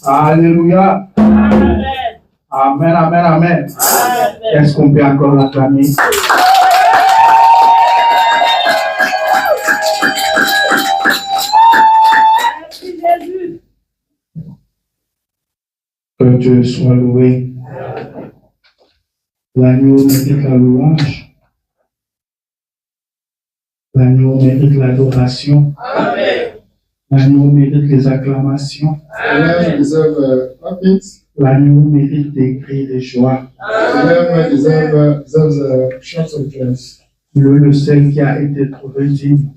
Alléluia. Amen, amen, amen. Est-ce qu'on peut encore l'acclamer? Que Dieu soit loué. L'agneau mérite la louange. L'agneau mérite l'adoration. L'agneau mérite les acclamations. L'agneau mérite des cris de joie. Le seul qui a été trouvé digne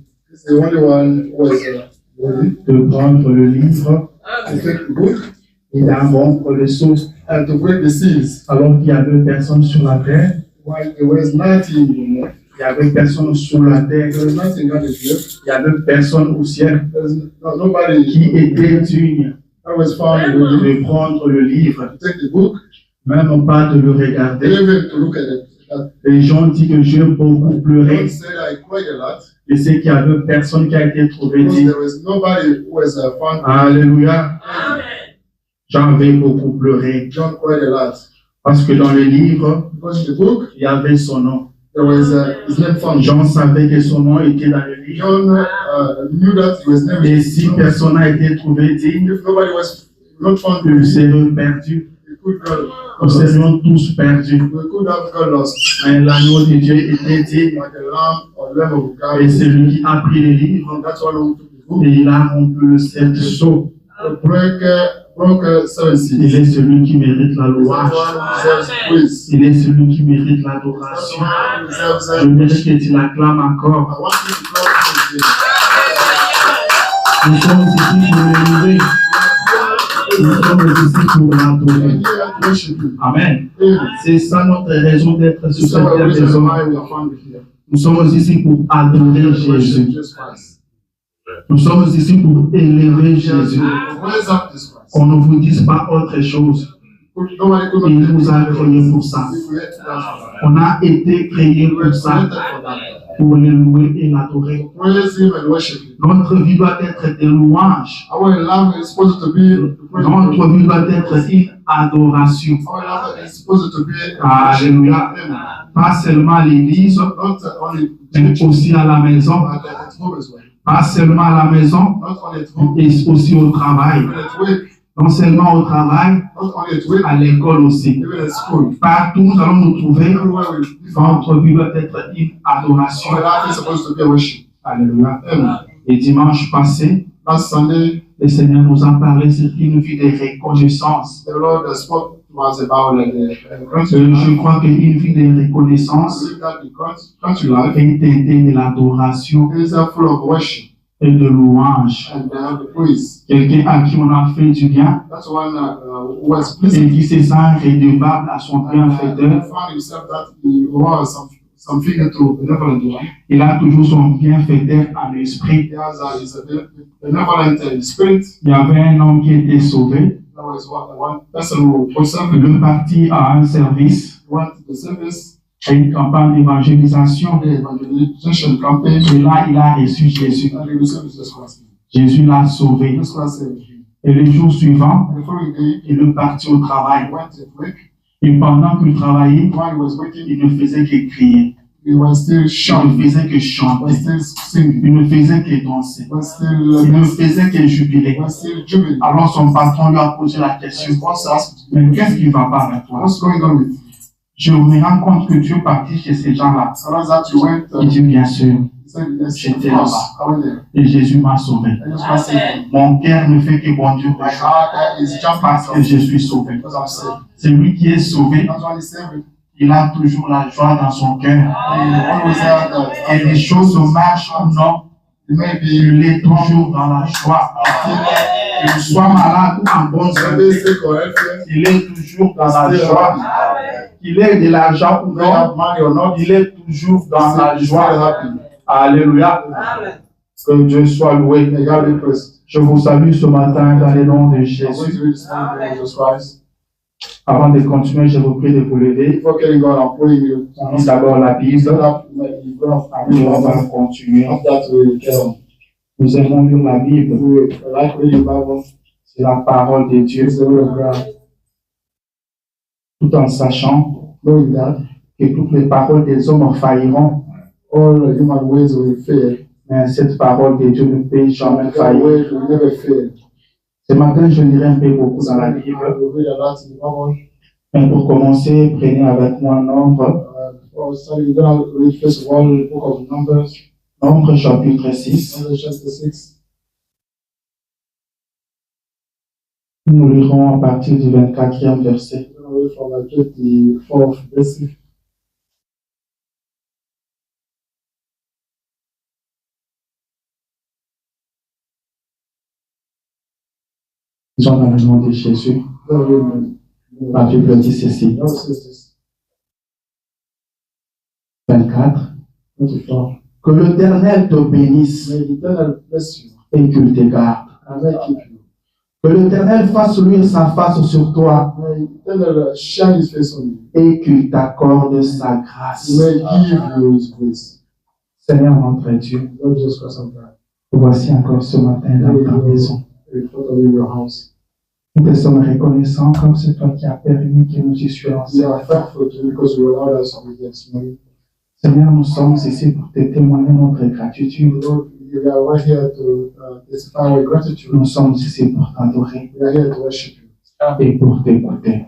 de prendre le livre et d'en rompre les seaux. Alors qu'il y avait personne sur la terre. Il y avait personne sur la terre. Il y avait personne au ciel qui était digne de prendre le livre, même pas de le regarder. Les gens disent que j'ai beaucoup pleuré. Et c'est qu'il y avait personne qui a été trouvé digne. Alléluia. J'avais beaucoup pleuré. Parce que dans le livre, il y avait son nom. Jean savait que son nom était dans le livre. Et si personne n'a été trouvé digne, nous serions perdus. Nous serions tous perdus. Mais l'agneau de Dieu était digne. Et c'est lui qui a pris le livre. Et il a rompu le sept sceaux. Il est celui qui mérite la louange. Il est celui qui mérite l'adoration. Je mérite que tu l'acclames encore. Nous sommes ici pour l'élever. Nous sommes ici pour l'adorer. Amen. C'est ça notre raison d'être sur cette terre des hommes. Nous sommes ici pour adorer Jésus. Nous sommes ici pour élever Jésus. Qu'on ne vous dise pas autre chose. Il nous a créés pour ça. On a été créés pour ça. Pour le louer et l'adorer. Notre vie doit être des louanges. Notre vie doit être une adoration. Alléluia. Pas seulement à l'église, mais aussi à la maison. Pas seulement à la maison, mais aussi au travail. Non seulement au travail, à l'école aussi. Partout nous allons nous trouver, notre vie doit être une adoration. Alléluia. Et dimanche passé, le Seigneur nous a parlé sur une vie de reconnaissance. Je crois qu'une vie de reconnaissance fait aider de l'adoration et de louange. Quelqu'un à qui on a fait du bien et qui se sent redevable à son bienfaiteur. Il a toujours son bienfaiteur en esprit. Il y avait un homme qui était sauvé. Il est parti à un service, à une campagne d'évangélisation. Et là, il a reçu Jésus. Jésus l'a sauvé. Et le jour suivant, il est parti au travail. Et pendant qu'il travaillait, il ne faisait que crier. Il ne faisait que chanter. Il ne faisait que danser. Il ne faisait que jubiler. Alors son patron lui a posé la question, mais qu'est-ce qui ne va pas avec toi? Je me rends compte que tu es parti chez ces gens-là. Il dit bien sûr, j'étais là-bas. Et Jésus m'a sauvé. Mon cœur ne fait que bon Dieu parce que je suis sauvé. C'est lui qui est sauvé. Il a toujours la joie dans son cœur. Et les choses marchent ou non, il est toujours dans la joie. qu'il soit malade ou en bonne santé, qu'il est toujours dans la joie, qu'il ait de l'argent ou non, il est toujours dans la joie. Alléluia. Que Dieu soit loué. Je vous salue ce matin dans le nom de Jésus. Avant de continuer, je vous prie de vous lever. On lit d'abord la Bible. Et on va continuer. Nous aimons lire la Bible. C'est la parole de Dieu. Tout en sachant que toutes les paroles des hommes failliront. Mais cette parole de Dieu ne peut jamais faillir. Ce matin, je lirai un peu beaucoup dans la Bible. Mais pour commencer, prenez avec moi Nombre. Nombre chapitre 6. Nous lirons à partir du 24e verset. Disons dans le nom de Jésus. La Bible dit ceci. 24. Que l'Éternel te bénisse et qu'il te garde. Que l'Éternel fasse luire sa face sur toi et qu'il t'accorde sa grâce. Seigneur notre Dieu, voici encore ce matin dans ta maison. Nous te sommes reconnaissants comme c'est toi qui as permis que nous y soyons ensemble. Seigneur, nous sommes ici pour te témoigner notre gratitude. Nous sommes ici pour t'adorer et pour t'écouter.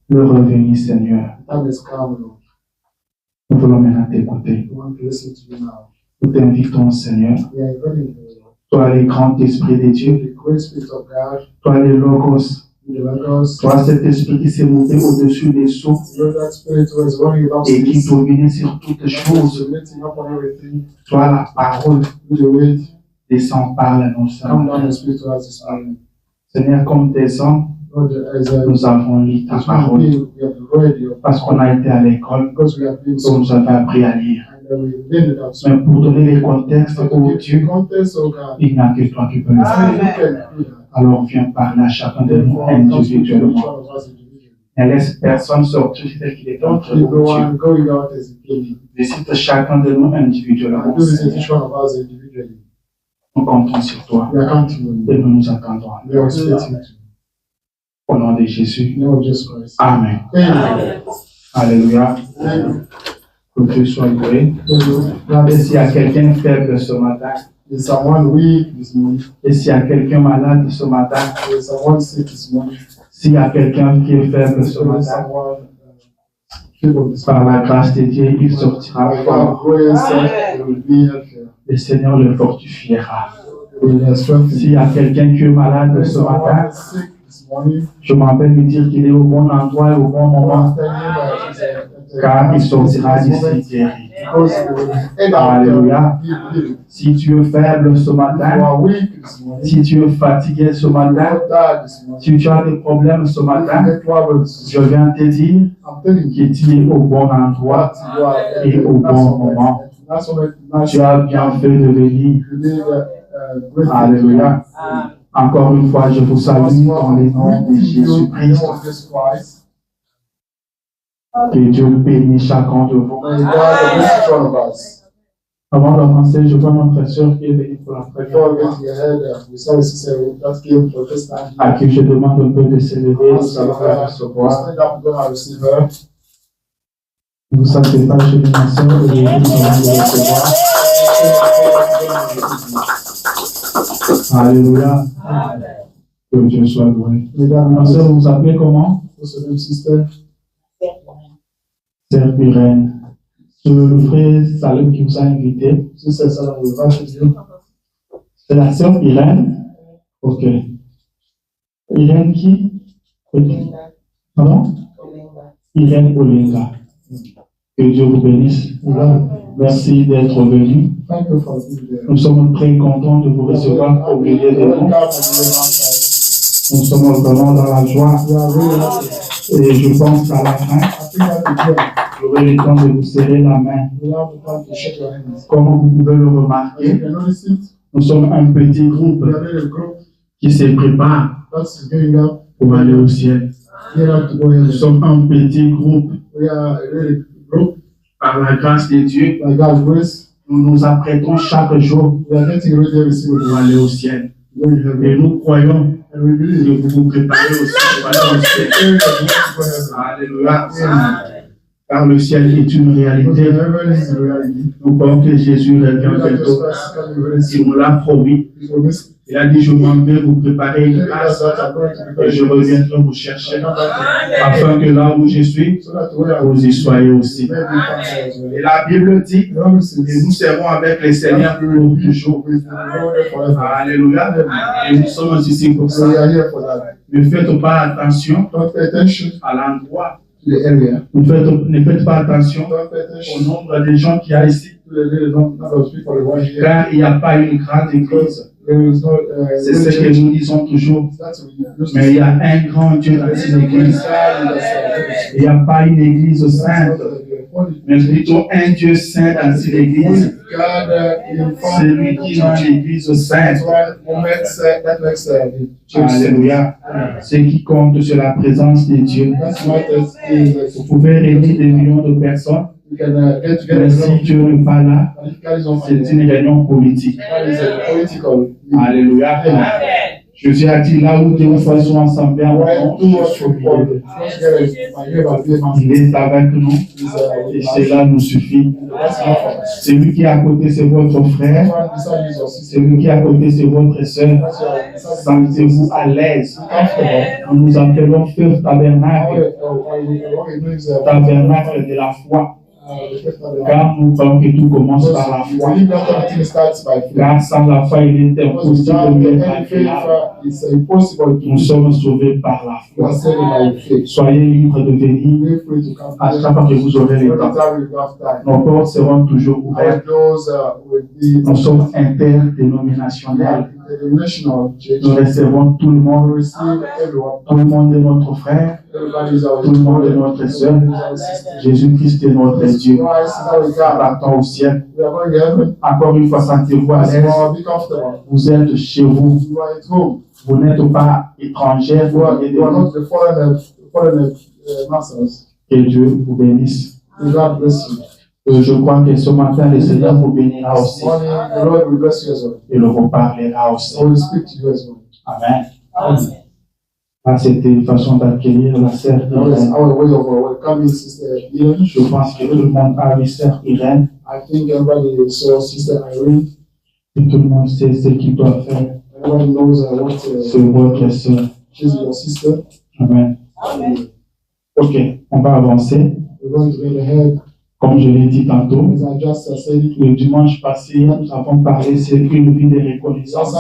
Le revenu, Seigneur. Nous voulons maintenant t'écouter. Nous t'invitons, Seigneur. Toi, le grand esprit de Dieu. Toi, le Logos. Toi, cet esprit qui s'est monté au-dessus des eaux et qui dominait sur toutes choses. Toi, la parole descend par la notion. Seigneur, comme tes hommes, nous avons lu ta parole parce qu'on a été à l'école, donc nous avons appris à lire. Mais pour donner le contexte au Dieu, il n'y a que toi qui peux le faire. Alors viens parler à chacun de nous individuellement. Ne laisse personne sortir tel qu'il est entré au Dieu. Visite chacun de nous individuellement. Nous comptons sur toi et nous nous attendons. Au nom de Jésus. Amen. Alléluia. Que Dieu soit loué. Et s'il y a quelqu'un faible ce matin, et s'il y a quelqu'un malade ce matin, s'il y a quelqu'un qui est faible ce matin, par la grâce de Dieu, il sortira fort. Le Seigneur le fortifiera. S'il y a quelqu'un qui est malade ce matin, je m'appelle lui dire qu'il est au bon endroit et au bon moment, car il sortira d'ici guéri. Alléluia. Si tu es faible ce matin, si tu es fatigué ce matin, si tu as des problèmes ce matin, je viens te dire que tu es au bon endroit et au bon moment. Tu as bien fait de venir. Alléluia. Encore une fois, je vous salue dans le nom de Jésus-Christ. Que Dieu bénisse chacun de vous. Avant d'avancer, je vois notre sœur qui est venue pour la première fois, à qui je demande un peu de se lever, nous allons la recevoir. Ne vous sentez pas chez ma sœur, et nous allons la recevoir. Alléluia. Que Dieu soit loué. Ma sœur, vous vous appelez comment? Sœur Irène. C'est le frère Salim qui vous a invité. C'est la sœur Irène. Ok. Irène qui? Pardon? Irène Olinga. Que Dieu vous bénisse. Merci d'être venu. Thank you for being there. Nous sommes très contents de vous recevoir au milieu de nous. Nous sommes vraiment dans la joie. Et je pense qu'à la fin, j'aurai le temps de vous serrer la main. Comme vous pouvez le remarquer, nous sommes un petit groupe qui se prépare pour aller au ciel. Nous sommes un petit groupe. Par la grâce de Dieu, nous nous apprêtons chaque jour pour aller au ciel. Et nous croyons que vous vous préparez aussi pour aller au ciel. Alléluia. Car le ciel est une réalité. Nous croyons que Jésus revient bientôt. Il nous l'a promis. Il a dit, je m'en vais vous préparer une place et je reviendrai vous chercher afin que là où je suis, vous y soyez aussi. Et la Bible dit que nous serons avec le Seigneur pour toujours. Alléluia. Et nous sommes ici pour ça. Ne faites pas attention à l'endroit. Ne faites pas attention au nombre de gens qu'il y a ici. Car il n'y a pas une grande église. C'est ce que nous disons toujours. Mais il y a un grand Dieu dans cette église. Il n'y a pas une église sainte, mais plutôt un Dieu saint dans cette église. C'est lui qui rend l'église sainte. Alléluia. Ce qui compte, c'est la présence de Dieu. Vous pouvez réunir des millions de personnes. Mais si Dieu n'est pas là, c'est une réunion politique. Alléluia. Jésus a dit là où deux ou trois sont ensemble, il est avec nous et cela nous suffit. Celui qui est à côté, c'est votre frère. Celui qui est à côté, c'est votre soeur. Sentez-vous à l'aise. Nous nous appelons Feu Tabernacle. Tabernacle de la foi. Car nous pensons que tout commence par la foi. Car sans la foi, il est impossible de être agréable. Nous sommes sauvés par la foi. Soyez libres de venir à chaque fois que vous aurez le temps. Nos portes seront toujours ouvertes. Nous sommes interdénominationnels. Nous recevons tout le monde. Tout le monde est notre frère. Tout le monde est notre soeur. Jésus-Christ est notre Dieu. Partons au ciel. Encore une fois, sentez-vous à l'aise. Vous êtes chez vous. Vous n'êtes pas étrangers. Que Dieu vous bénisse. Je crois que ce matin, le Seigneur vous bénira aussi. Et le reparlera aussi. Amen. Ah, c'était une façon d'accueillir la sœur Irène. Je pense que tout le monde a une sœur Irène. Et tout le monde sait ce qu'il doit faire. C'est votre sœur. Amen. Ok, on va avancer. Comme je l'ai dit tantôt, le dimanche passé, nous avons parlé sur une vie de reconnaissance.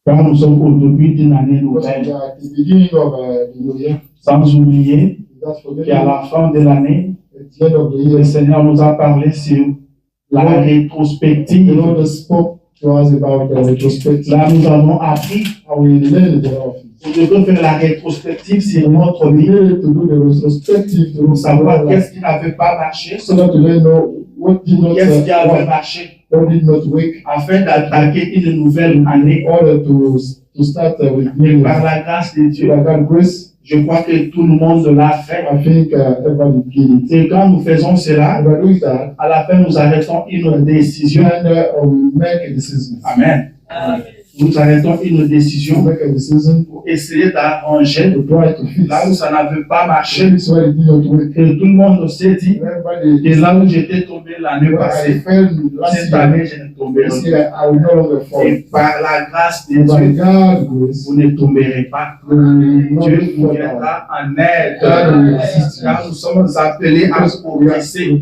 Quand nous sommes au début d'une année nouvelle, sans oublier qu'à la fin de l'année, le Seigneur nous a parlé sur la rétrospective. Là, nous avons appris. Nous devons faire la rétrospective sur notre vie pour savoir qu'est-ce qui n'avait pas marché, qu'est-ce qui avait marché, afin d'attaquer une nouvelle année. Et par la grâce de Dieu, je crois que tout le monde l'a fait. Et quand nous faisons cela, à la fin, nous arrêtons une décision. Amen. Nous arrêtons une décision pour essayer d'arranger là où ça n'avait pas marché. Et tout le monde s'est dit que là où j'étais tombé l'année passée, cette année je ne tomberai pas. Et par la grâce de Dieu, vous ne tomberez pas. Dieu vous viendra en aide. Car nous sommes appelés à progresser.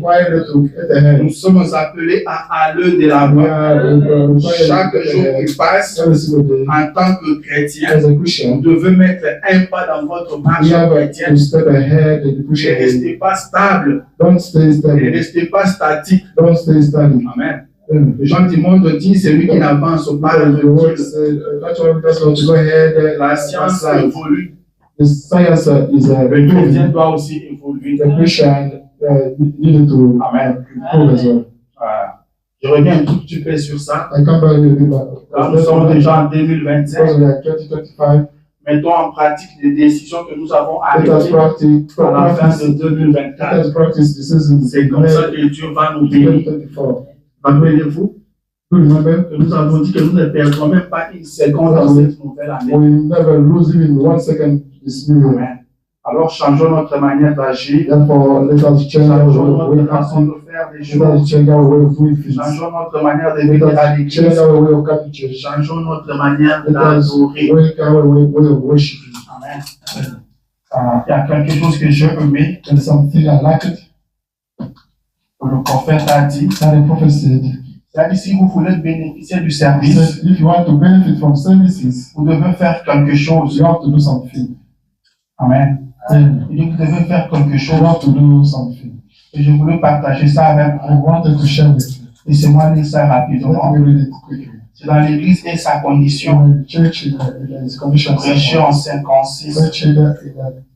Nous sommes appelés à aller de l'avant. Chaque jour qui passe, every single day. En tant que chrétien, As a vous Christian, devez mettre un pas dans votre marche you have chrétienne. to step ahead in the Ne Christian way. restez pas stable, Don't stay ne stable. restez pas statique. Don't stay static. Amen. Amen. Jean du monde dit, celui qui n'avance pas Because the word recule. said, that's why that's what to go ahead. La science slide. évolue. The science is Le chrétien improving. doit aussi évoluer. The Christian needed to Amen. improve as well. Voilà. Je reviens un tout petit peu sur ça. I come back a little bit back. Quand nous sommes déjà en 2025, Because we are 2025, mettons en pratique les décisions que nous avons let us arrêtées practice, à la fin de let 2024. us practice decisions C'est comme ça que Dieu va nous bénir. 2024. Rappelez-vous You remember, que nous avons dit que nous ne perdrons même pas une seconde dans cette nouvelle année. we never lose even 1 second this new year. Amen. Alors changeons notre manière d'agir, Therefore, let us change our changeons way notre of façon acting. de faire les Let choses, us change our way of doing things. changeons notre manière de Let venir à us change l'église, our way of coming to church. changeons notre manière Let us d'adorer. wake our way of worshiping. Amen. Il y a quelque chose que j'ai aimé, And something I like it, que le prophète a dit. that the prophet said. C'est-à-dire, si vous voulez bénéficier du He service, said, if you want to benefit from services, vous devez faire quelque chose. you have to do something. Amen. And Et vous devez faire quelque you chose. have to do something. Et je voulais partager ça avec I vous. wanted to share with you. Laissez-moi lire ça Let rapidement. me read it quickly. C'est dans l'église et sa condition. In the church, in his conditions, Prêché en 56, preached in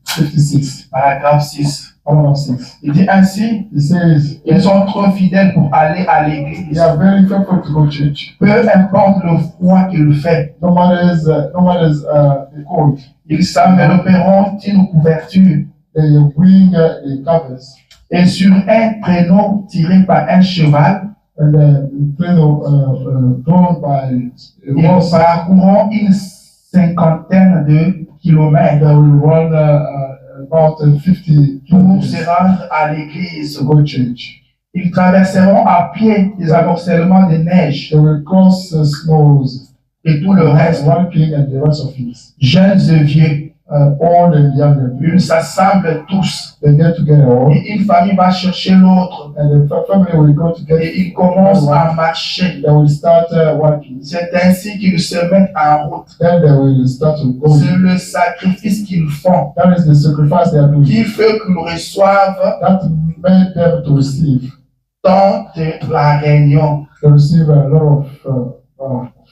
56, paragraphe 6. paragraph 6. Il dit ainsi, He says, ils sont trop fidèles pour aller à they l'église. are very faithful to go to church. Peu importe le froid qu'il fait, No matter the cold, ils s'envelopperont d'une couverture they bring the covers et sur un traîneau tiré par un cheval, and the trail drawn by a ils horse. parcourront une cinquantaine de kilomètres They will run about 50 pour se kilometers rendre à l'église. to go to church. Ils traverseront à pied les amoncellements de neige They will cross snows, et tout le reste, walking and the rest of it. jeunes et vieux. All the younger people, Ils s'assemblent tous they get together, et une famille va chercher l'autre and the family will go together. et ils commencent à marcher. They will start walking. C'est ainsi qu'ils se mettent en route. Then they will start to go. C'est le sacrifice qu'ils font That is the sacrifice they are doing. qui fait qu'ils reçoivent That made them to receive. tant de la réunion. They receive a lot of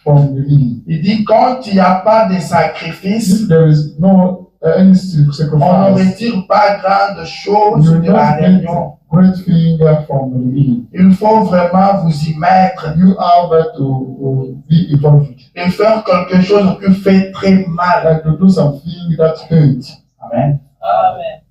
from the meeting. Il dit quand il n'y a pas de sacrifice, If there is no any on ne sacrifice, retire pas grande chose you de will la not get réunion. great thing from the meeting. Il faut vraiment vous y mettre You have to be involved. et faire quelque chose qui fait très mal. Like to do something that hurts. Amen. Amen.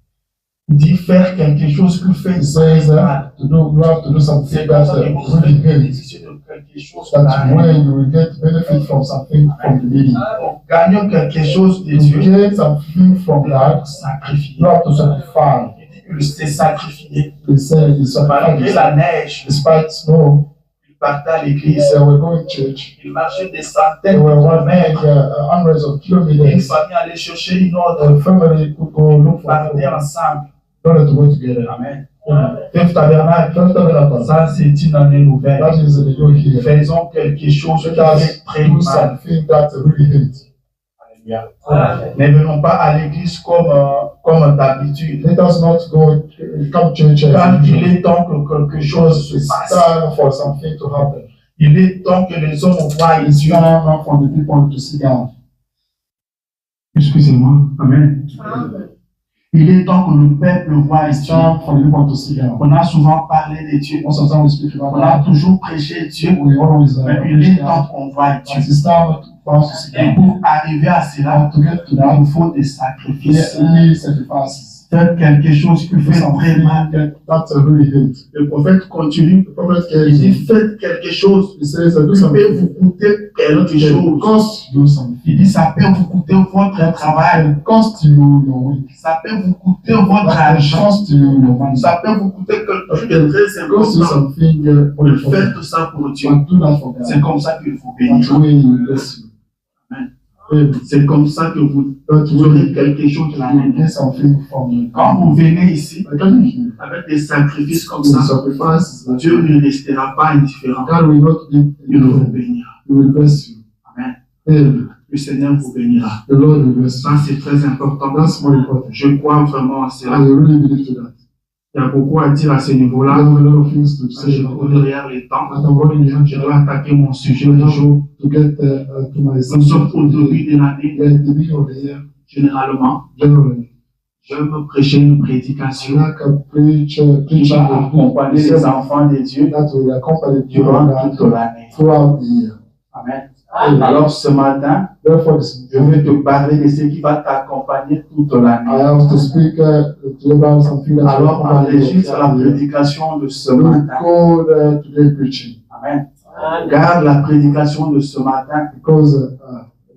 Il dit faire quelque chose qui fait It très says mal. you have to do something C'est comme that ça que vous really hurts. bénéficiez de quelque chose. de la That's réunion. when you will get benefit from something from the meeting. Pour gagner quelque chose de To Dieu, get something from that, sacrifier. you have to sacrifice. Il dit qu'il s'est sacrifié. They say it's Malgré sacrifice. la neige, Despite snow, il partait à they l'église. say we're going to church. Il marchait des They centaines de were walking kilomètres. hundreds of Et une kilometers. famille allait chercher une autre. The family could go look for Partaient them ensemble. in order to go together. Amen. Amen. Fifth Tabernacle, First tabernacle. ça c'est une année nouvelle. That is the new here. Faisons quelque chose qui Let fait us très do mal. something that really hurts. Alléluia. Ne venons pas à l'église comme d'habitude. Let us not go come to church Quand as il usual. est temps que quelque chose It's se passe, time for something to happen. il est temps que les hommes voient It's Dieu. time for the people to see God. Excusez-moi. Amen. Il est temps que le peuple voie It's Dieu. time for the people to see God. On a souvent parlé de Dieu. Most of the time we speak about On a God. toujours prêché Dieu. We always Mais il est preach temps God. qu'on voie But Dieu. it's time for us to see Et God. pour arriver à cela, And to get to il that, nous faut des we sacrifices. need sacrifices. Faire quelque chose qui Do fait très mal. something that really hurts. Le prophète continue. The prophet Il dit says, faites quelque chose he says, do qui peut something. vous coûter quelque It chose. costs you something. Il dit ça peut vous coûter votre travail. It costs you your week. Ça peut vous coûter votre That argent. costs you your money. Ça peut vous coûter quelque chose de très It costs you important. something for Mais the for faites ça pour Dieu. But do that for God. C'est comme ça qu'il faut That's bénir. the way He bless you. Amen. Amen. C'est comme ça que vous That's the aurez way quelque chose de la you main. get something from you. Quand vous venez ici I tell you, avec des sacrifices comme the ça, sacrifices, Dieu ne restera pas indifférent. God will not give Il vous you. bénira. He will bless you. Amen. Le Seigneur vous bénira. The Lord will bless Ça, c'est très important. That's more important. Je crois vraiment à cela. I really believe to that. Il y a beaucoup à dire à ce I niveau-là. have a lot of things to Je say about cours it. derrière les temps. But I'm running behind Je dois attaquer mon sujet du jour. to get to my Nous sommes subject. au début de l'année. Yeah, at the beginning of the year, Généralement, generally, je me prêcher une prédication like a qui preaching va accompagner les enfants de Dieu that will accompany durant people toute l'année. throughout the year. Amen. Alors ce matin, Therefore, this je vais te parler de ce qui va t'accompagner toute I l'année. have to speak to you about something that Alors enregistre la prédication de ce we matin. call today preaching, Amen. Garde la prédication de ce matin. because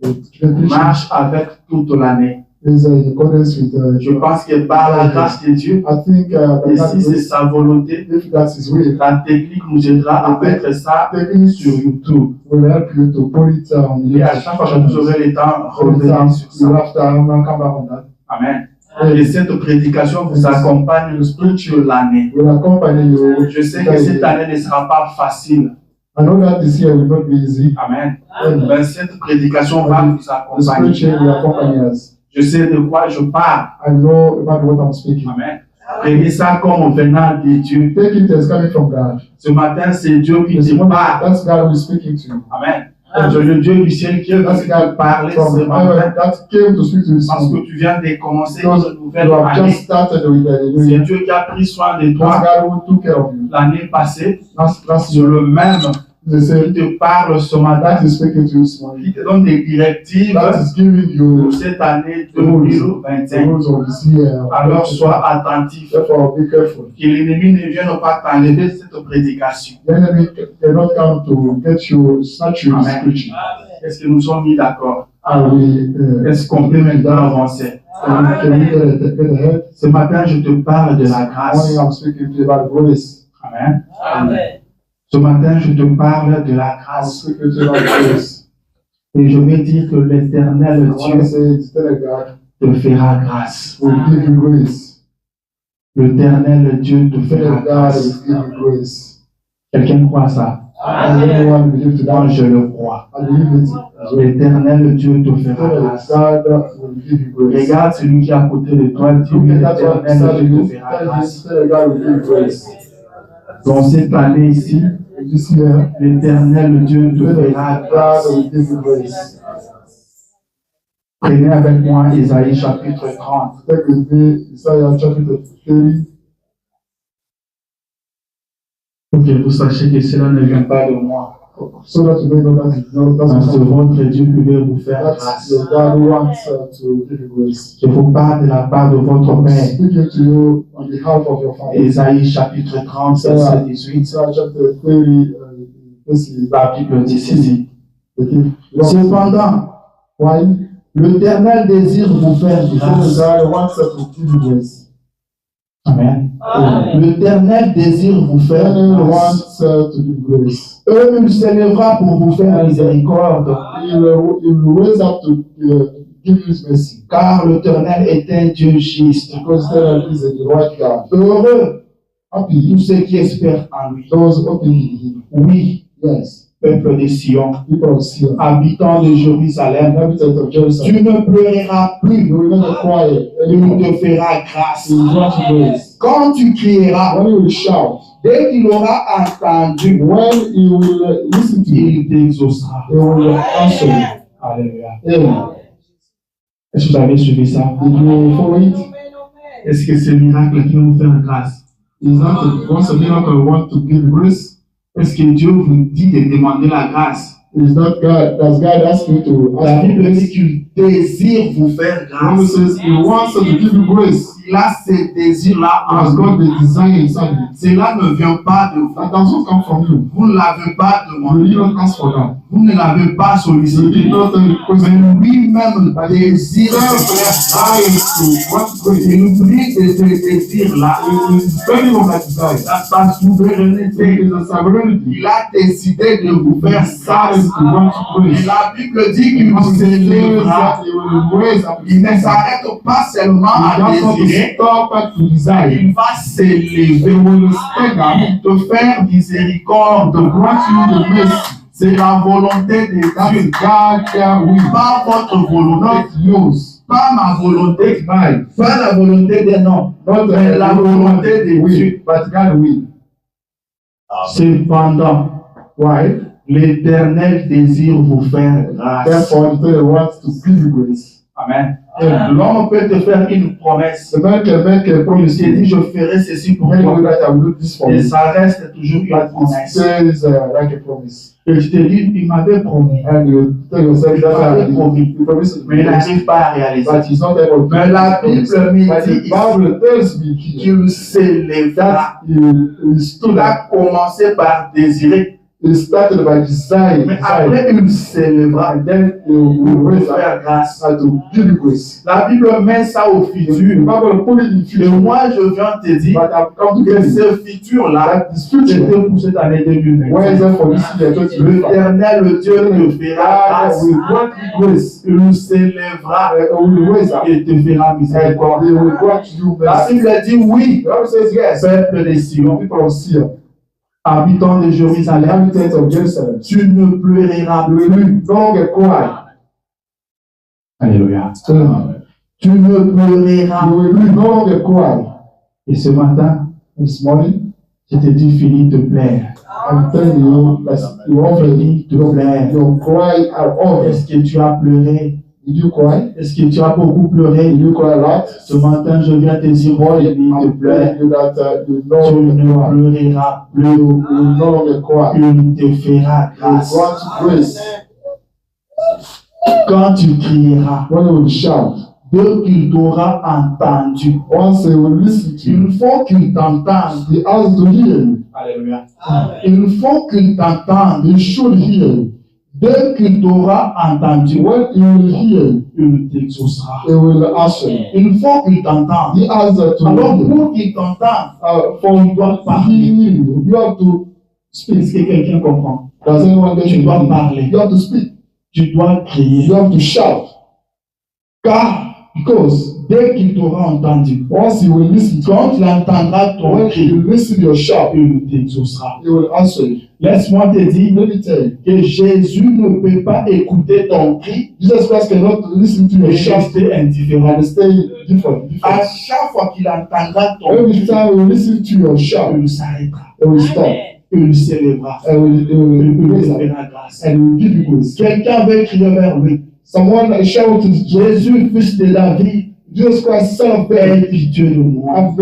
the preaching Marche avec toute l'année. is in accordance with Je pense que par la grâce de Dieu, I think et si c'est sa volonté, if that is will, la technique nous aidera à mettre ça techniques sur YouTube. will help you to put it on Et à chaque fois que vous aurez le temps, revenez sur you ça. have to come back on that. Amen. Et cette prédication vous accompagne toute l'année. Will accompany you. Je sais que cette année ne sera pas facile. I know that this year will not be easy. Amen. Mais cette prédication va vous This accompagner. preaching will accompany us. Je sais de quoi je parle. I know about what I'm speaking. Amen. Prenez ça comme venant de Dieu. Take it as coming from God. Ce matin, c'est Dieu qui This te morning, parle. that's God who is speaking to you. Amen. C'est le Dieu du ciel qui est venu te parler From ce matin. heaven that came to speak to you this Parce que morning. tu viens de commencer Because une nouvelle you have année. just started with the new C'est year. Dieu qui a pris soin de That's toi God who took care of you. l'année passée. That's C'est le même the qui same te parle ce matin, that is speaking to you this morning. qui te donne des directives That is giving you pour cette année the rules 2025. of this year. Alors sois attentif. Therefore, be careful. Que l'ennemi ne vienne pas t'enlever cette prédication. The enemy cannot come to get you, snatch you in Amen. preaching. Est-ce que nous sommes mis d'accord? And we, Est-ce qu'on peut maintenant avancer? can we get ahead? Ce matin, je te parle de la Morning, grâce. I'm speaking to you about grace. Amen. Amen. Ce matin, je te parle de la I'm grâce. speaking to you about grace. Et je vais dire que l'Éternel I want to Dieu say, tell God, te fera grâce. will give you grace. L'Éternel Dieu te Tell fera God grâce. will give you grace. Quelqu'un croit ça? And everyone believe to Moi, that. je le crois. I believe it. L'Éternel Dieu te fera Tell grâce. God will give you grace. Regarde celui qui est à côté de toi, dis Look at that one beside l'Éternel Dieu you. te fera Tell grâce. God will give you grace. Dans cette année ici, This year, l'Éternel Dieu te tell fera God grâce. will give you grace. Prenez avec moi Isaïe chapitre 30. Take with me Isaiah chapter 30. Pour que vous sachiez que cela ne vient pas de moi. So that you may know that C'est votre Dieu qui veut vous faire that's grâce. the God who wants to give you grace. Je vous parle de la part de votre I'm Père. speaking to you on behalf of your father. Isaïe chapitre 30, verset 18. Isaiah chapter 30, this is La Bible dit ceci. the Cependant, why l'Éternel désire vous faire grâce. God wants us to give you grace. Amen. Amen. L'Éternel désire vous faire God grâce. wants to give grace. Eux-mêmes s'élèvera pour vous faire miséricorde, He will raise up to give you mercy. car l'Éternel est un Dieu juste. Because there is a right God. Heureux Happy tous ceux qui espèrent en lui. those who believe him. Oui, Yes. peuple de Sion, People of Sion. habitants de Jérusalem, Inhabitants of Jerusalem. tu ne pleureras plus, You will not acquire il anymore. te fera grâce. He will grant you grace. Quand tu crieras, When he will shout, dès qu'il aura entendu, when he will listen to you, il t'exaucera. he will answer you. Alléluia. Amen. Est-ce que vous avez suivi ça? Did you follow it? Est-ce que c'est le miracle qui va vous faire grâce? Is that once a miracle want to give grace? Est-ce que Dieu vous dit de demander la grâce? Is that God? Does God ask you to La ask for Bible dit grace? qu'il désire vous faire The Bible grâce. says He wants us to give you grace. Il a ce désir-là en Has vous. got the desire inside you. Cela ne vient pas de vous. That doesn't come from you. Vous ne l'avez pas You demandé. did not ask for that. Vous ne l'avez pas You sollicité. did not request it. Mais lui-même désire vous faire grâce. Et l'oubli de ce désir-là, Depending on that desire. dans sa souveraineté, It is a sovereignty. il a décidé de vous faire God grâce. is to grant you Et grace. la Bible dit qu'il vous He says élèvera. that He will raise up. Il ne s'arrête pas seulement à He does not désirer, stop at to desire. il va He s'élever will stand up pour te faire miséricorde. to grant you the mercy. C'est la volonté de Dieu. Pas votre volonté. Pas ma volonté. Pas la volonté des hommes. Mais la volonté de Dieu. Cependant, l'Éternel désire vous faire grâce. Amen. L'homme peut te faire une promesse. Il te dit, je ferai ceci pour toi. Et ça reste toujours une promesse. Et je te dis, il m'avait promis. Mais il n'arrive pas à réaliser. Mais la Bible me dit qu'il s'élèvera. Il a commencé par désirer. Mais après, il s'élèvera. Il faire grâce. La Bible met ça au futur. Et moi, je viens te dire que ce futur-là, c'était pour cette année 2020. L'Éternel, le Dieu, te fera grâce. Il s'élèvera et te fera miséricorde. La Bible dit oui, peuple de Sion. Habitants de Jérusalem, tu ne pleureras plus. Alléluia. Tu ne pleureras plus. Et ce matin, je te dis, finis de plaire. Finis de plaire. Est-ce que tu as pleuré? Est-ce que tu as beaucoup pleuré? Ce matin, je viens te dire, finis de pleurer. Tu ne pleureras plus. Il te fera grâce. Quand tu crieras, dès qu'il t'aura entendu, il faut qu'il t'entende. Alléluia. Il faut qu'il t'entende. Dès qu'il t'aura entendu, il t'exaucera. Il faut qu'il t'entende. Alors pour qu'il t'entende, il doit parler. Est-ce que quelqu'un comprend? Tu dois parler. Tu dois crier. Car, dès qu'il t'aura entendu, quand il entendra ton cri, il t'exaucera. Laisse-moi te dire que Jésus ne peut pas écouter ton cri et rester indifférent. À chaque fois qu'il entendra ton cri, il s'arrêtera. Il s'élèvera. Il te fera grâce. Quelqu'un veut crier vers lui. Jésus, fils de David, aie pitié de moi.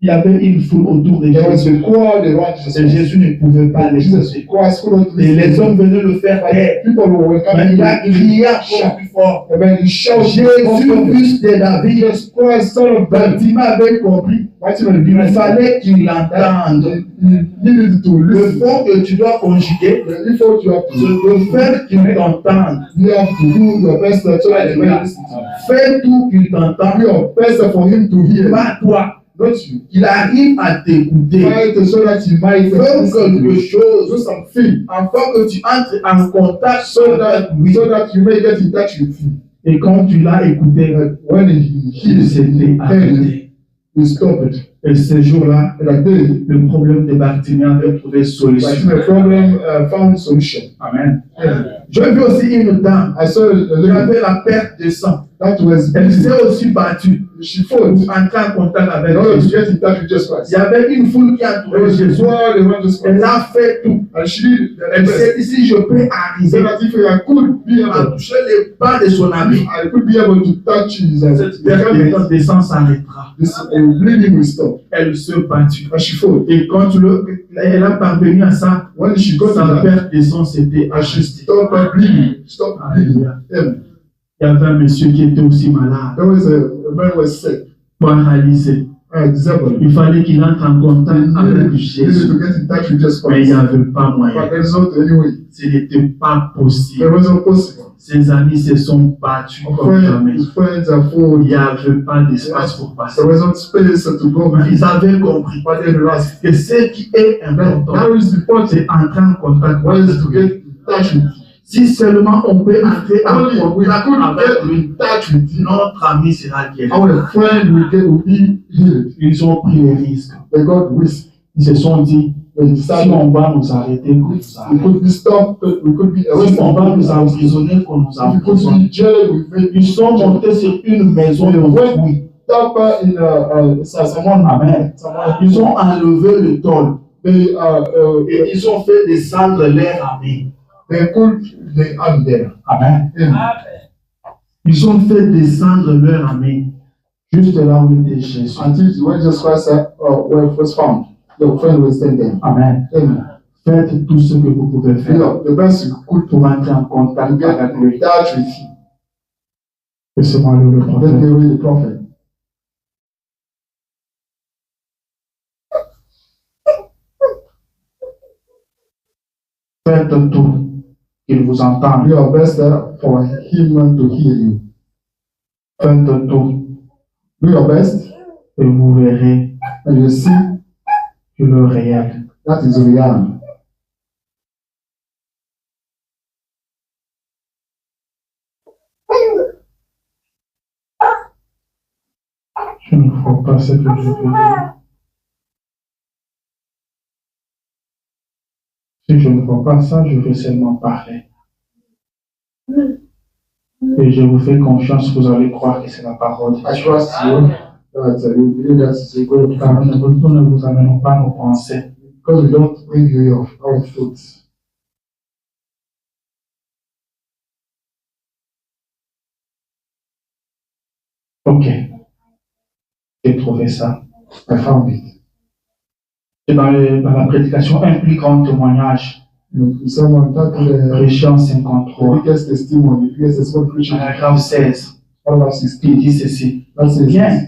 Il y avait une foule autour de Jésus. Et Jésus ne pouvait pas les chasser. Et les hommes venaient le faire taire. Mais il a crié encore plus fort. Jésus, fils de David, Bartimée avait compris. Il fallait qu'il l'entende. Le fond que tu dois conjuguer, c'est de faire qu'il t'entende. Fais tout qu'il t'entende. Pas toi. Il arrive à t'écouter. Fais quelque chose afin que tu entres en contact avec lui. Et quand tu l'as écouté, il s'était arrêté. Et ce jour-là, le problème de Bartimée avait trouvé solution. Amen. Je vis aussi une dame qui avait la perte de sang. Elle s'est aussi battue pour entrer en contact avec Jésus. Il y avait une foule qui a trouvé Jésus. Elle a fait tout. Elle s'est dit, si je peux arriver à toucher les pas de son ami, cette perte de sang s'arrêtera. Elle se battue. Et quand elle a parvenu à ça, sa perte de sang s'était ajustée. Il y avait un monsieur qui était aussi malade, paralysé. Il fallait qu'il entre en contact avec Jésus, mais il n'y avait pas moyen. Ce n'était pas possible. Ses amis se sont battus comme jamais. Il n'y avait pas d'espace pour passer. Ils avaient compris que ce qui est important, c'est entrer en contact avec Dieu. Si seulement on peut entrer en contact avec lui, notre ami sera guéri. Ils ont pris le risque. Ils se sont dit, we Si decided on va nous arrêter, qu'on nous we arrête. could be stopped, we could be Si on va nous arrested, emprisonner, qu'on nous we could emprisonne. be jailed, we could Ils sont montés sur une maison de fruits. stop in Amen. Ils ont enlevé le tôle. They Et ils ont fait descendre leur armée. put the arm there. Amen. Amen. Ils ont fait descendre leur armée juste là où était Jésus. Until when Jesus Christ was found, the friend was standing there. Amen. Amen. Faites tout ce que vous pouvez You faire know, the best you could pour entrer en contact get avec in lui. touch with him. Laissez-moi le Then prophète. they read the prophet. Faites tout qu'il vous entende. Do your best for him to hear you. Faites tout Do your best, et vous verrez and you see que le réel. that is real. Je ne vois pas ce que je veux dire. Si je ne vois pas ça, je vais seulement parler. Et je vous fais confiance, vous allez croire que c'est la parole. I trust you that you believe that is a good Car plan, nous ne vous amenons pas nos pensées. because we don't bring you our thoughts. Ok. J'ai trouvé ça. I found it. Et dans la prédication, un plus grand témoignage. Someone that Prêché en the 53. biggest testimony, the biggest testimony preaching, Paragraphe 16. paragraph 16. Qui dit ceci. That says, Bien.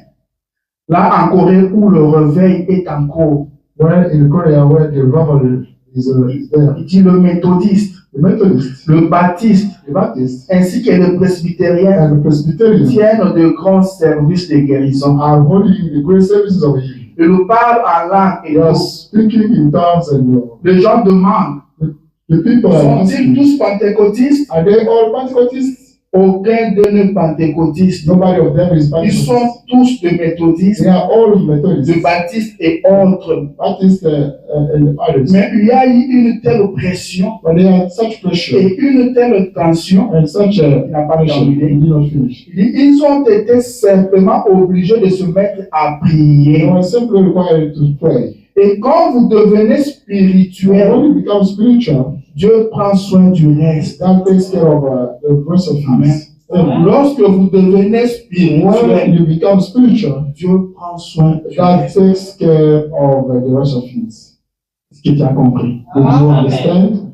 Là en Corée où le réveil est en cours, where in Korea, where the revival is there, il dit le méthodiste, the Methodists, le baptiste, the Baptists, ainsi que les presbytériens and the Presbyterians tiennent de grands services de guérison. are holding the great services of healing. Et nous parle en langue et They are tout. speaking in tongues, and Les gens demandent, the people are sont-ils asking, tous pentecôtistes? are they all Pentecostals? Aucun d'eux n'est pentecôtiste. Nobody of them is Ils Pentecostal. sont tous de méthodistes, They are all de Methodists, baptistes et autres. Baptists, and others. Mais il y a eu une telle pression But they are such pressure et une telle tension. and such Il n'a pas pressure. terminé. They did not finish. Il dit, ils ont été simplement obligés de se mettre à prier. They were simply required to pray. Et quand vous devenez When spirituel, you become spiritual, Dieu prend soin du reste. that takes care of the rest of Amen. things. Amen. Lorsque vous devenez When spirituel, you become spiritual, Dieu prend soin du that reste. takes care of the rest of things. Est-ce que tu as compris? Do you understand?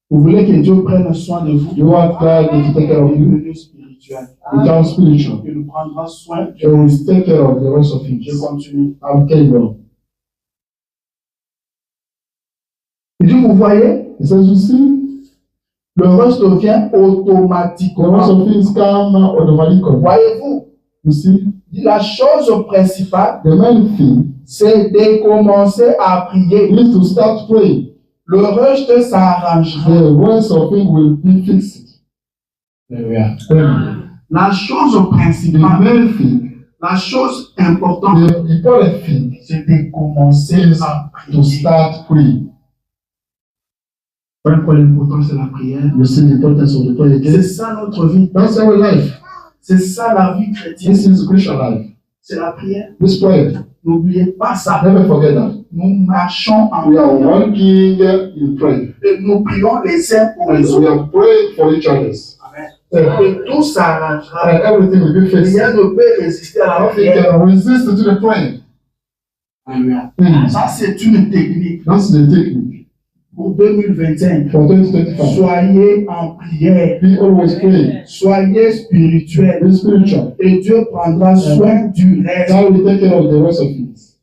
Vous voulez que Dieu prenne soin de vous? You want God to take care of you, Devenez spirituel. become spiritual. Il nous prendra soin. He will take care of the rest of things. Je continue. I'm telling you. Il dit, vous voyez, He says, you see, le reste vient the rest automatiquement. of things come automatically. Voyez-vous, You see, la chose principale, the main thing c'est de commencer à prier. is to start praying. Le reste s'arrangera. The rest of it will be fixed. Alléluia. Amen. La chose The principale, main thing, la chose importante, the important thing c'est de commencer is à to prier. start praying. Voyez pourquoi l'important c'est la prière. You see the importance of the prayer C'est again. ça notre vie. That's our life. C'est ça la vie chrétienne. This is Christian life. C'est la prière. This prayer. N'oubliez pas ça. Never forget that. Nous marchons en We are prière. working in prayer. Et nous prions les uns pour And les we autres. are praying for each other. Amen. And Et tout s'arrangera. everything will be fixed. Rien ne peut résister à la Nothing prière. can resist to the prayer. Alléluia. Mm. Ça, c'est une technique. That's the technique. Pour 2025, For 2025, soyez en prière. be always praying. Soyez spirituel. Be spiritual. Et Dieu prendra soin du reste. God will take care of the rest of things.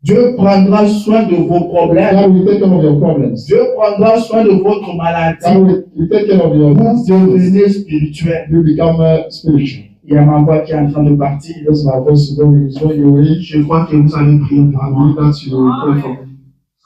Dieu prendra soin de vos problèmes. God will take care of your problems. Dieu prendra soin de votre God maladie. will take care of your Vous illness. devenez spirituel. You become spiritual. Il y a ma voix qui est en train de partir. Yes, my voice is going away. Je crois que vous allez prier pour I moi. believe that you will pray for me.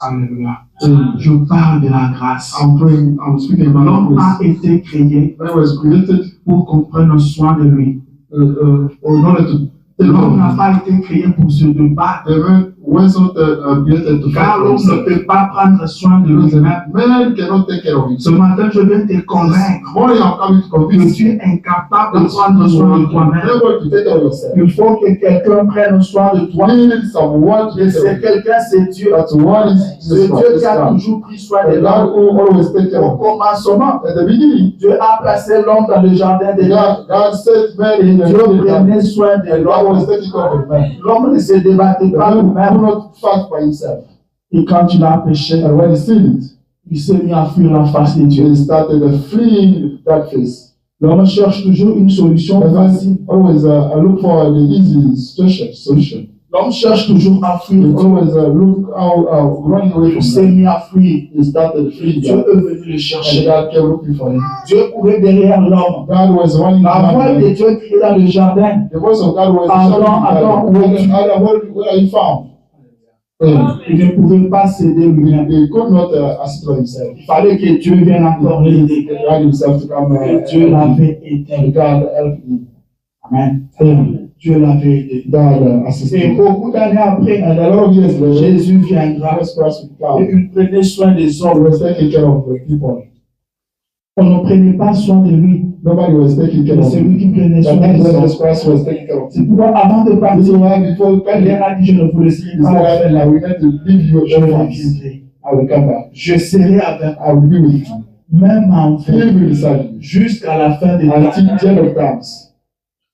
Alléluia. Mm. Je parle de la grâce. I'm praying, I'm speaking about L'homme a grace. été créé Man was created pour qu'on prenne soin de lui. in order to take care L'homme n'a of pas été créé pour se débattre. the man wasn't be able to Car l'homme ne himself. peut pas prendre soin de lui-même. Man cannot take care of Ce himself. matin, je viens te convaincre Morning I'm coming to que convince tu you es incapable de prendre soin de toi-même. never to take care of yourself. Il faut que quelqu'un prenne soin de toi. You need someone to Et take c'est care of you. quelqu'un, c'est Dieu. That's one is C'est Jesus Dieu Christ. qui a God. toujours pris soin de The God l'homme. who always take care Au of you. commencement, At the beginning, Dieu a placé l'homme dans le jardin d'Éden. God set man Et in the Dieu garden. prenait soin de And God was l'homme. taking care of the man. L'homme ne se débattait The pas man lui-même. could not fight by himself. Et quand il a péché, And when he seen it, il s'est mis à fuir la face de Dieu. he started fleeing that face. L'homme cherche toujours une solution And facile. then always I look for the easy solution. L'homme cherche toujours à fuir He Dieu. always look out running away Il from s'est God. mis à fuir. He started fleeing Dieu God. est venu le And chercher. God kept looking for him. Dieu courait derrière l'homme. God was running La voix behind de him. Dieu criait dans le jardin. The voice of God was Adam, shouting to Adam, God. où es-tu? Adam, where are you found? Il ne pouvait pas s'aider lui-même. He could not assist by himself. Il fallait que Dieu vienne encore l'aider. He allowed himself to come. Et Dieu l'avait aidé. God helped him. Amen. Amen. Dieu l'avait aidé. God assisted Et him. beaucoup d'années après, And a lot of years later, Jésus viendra Jesus Christ would et come. il prenait soin des He hommes. was taking care of the people. On ne prenait pas soin de lui, Nobody was taking care mais of c'est him. lui qui prenait But soin then des Jesus hommes. Christ was taking care of C'est him. pourquoi avant de This is partir, why before quand il a dit je ne vous laisserai he pas said, orphelin, I will not leave you je orphans. reviendrai. I will come back. Je serai avec I will be with you. vous, même en He vous, will beside you. jusqu'à la fin des temps. Until the end of times.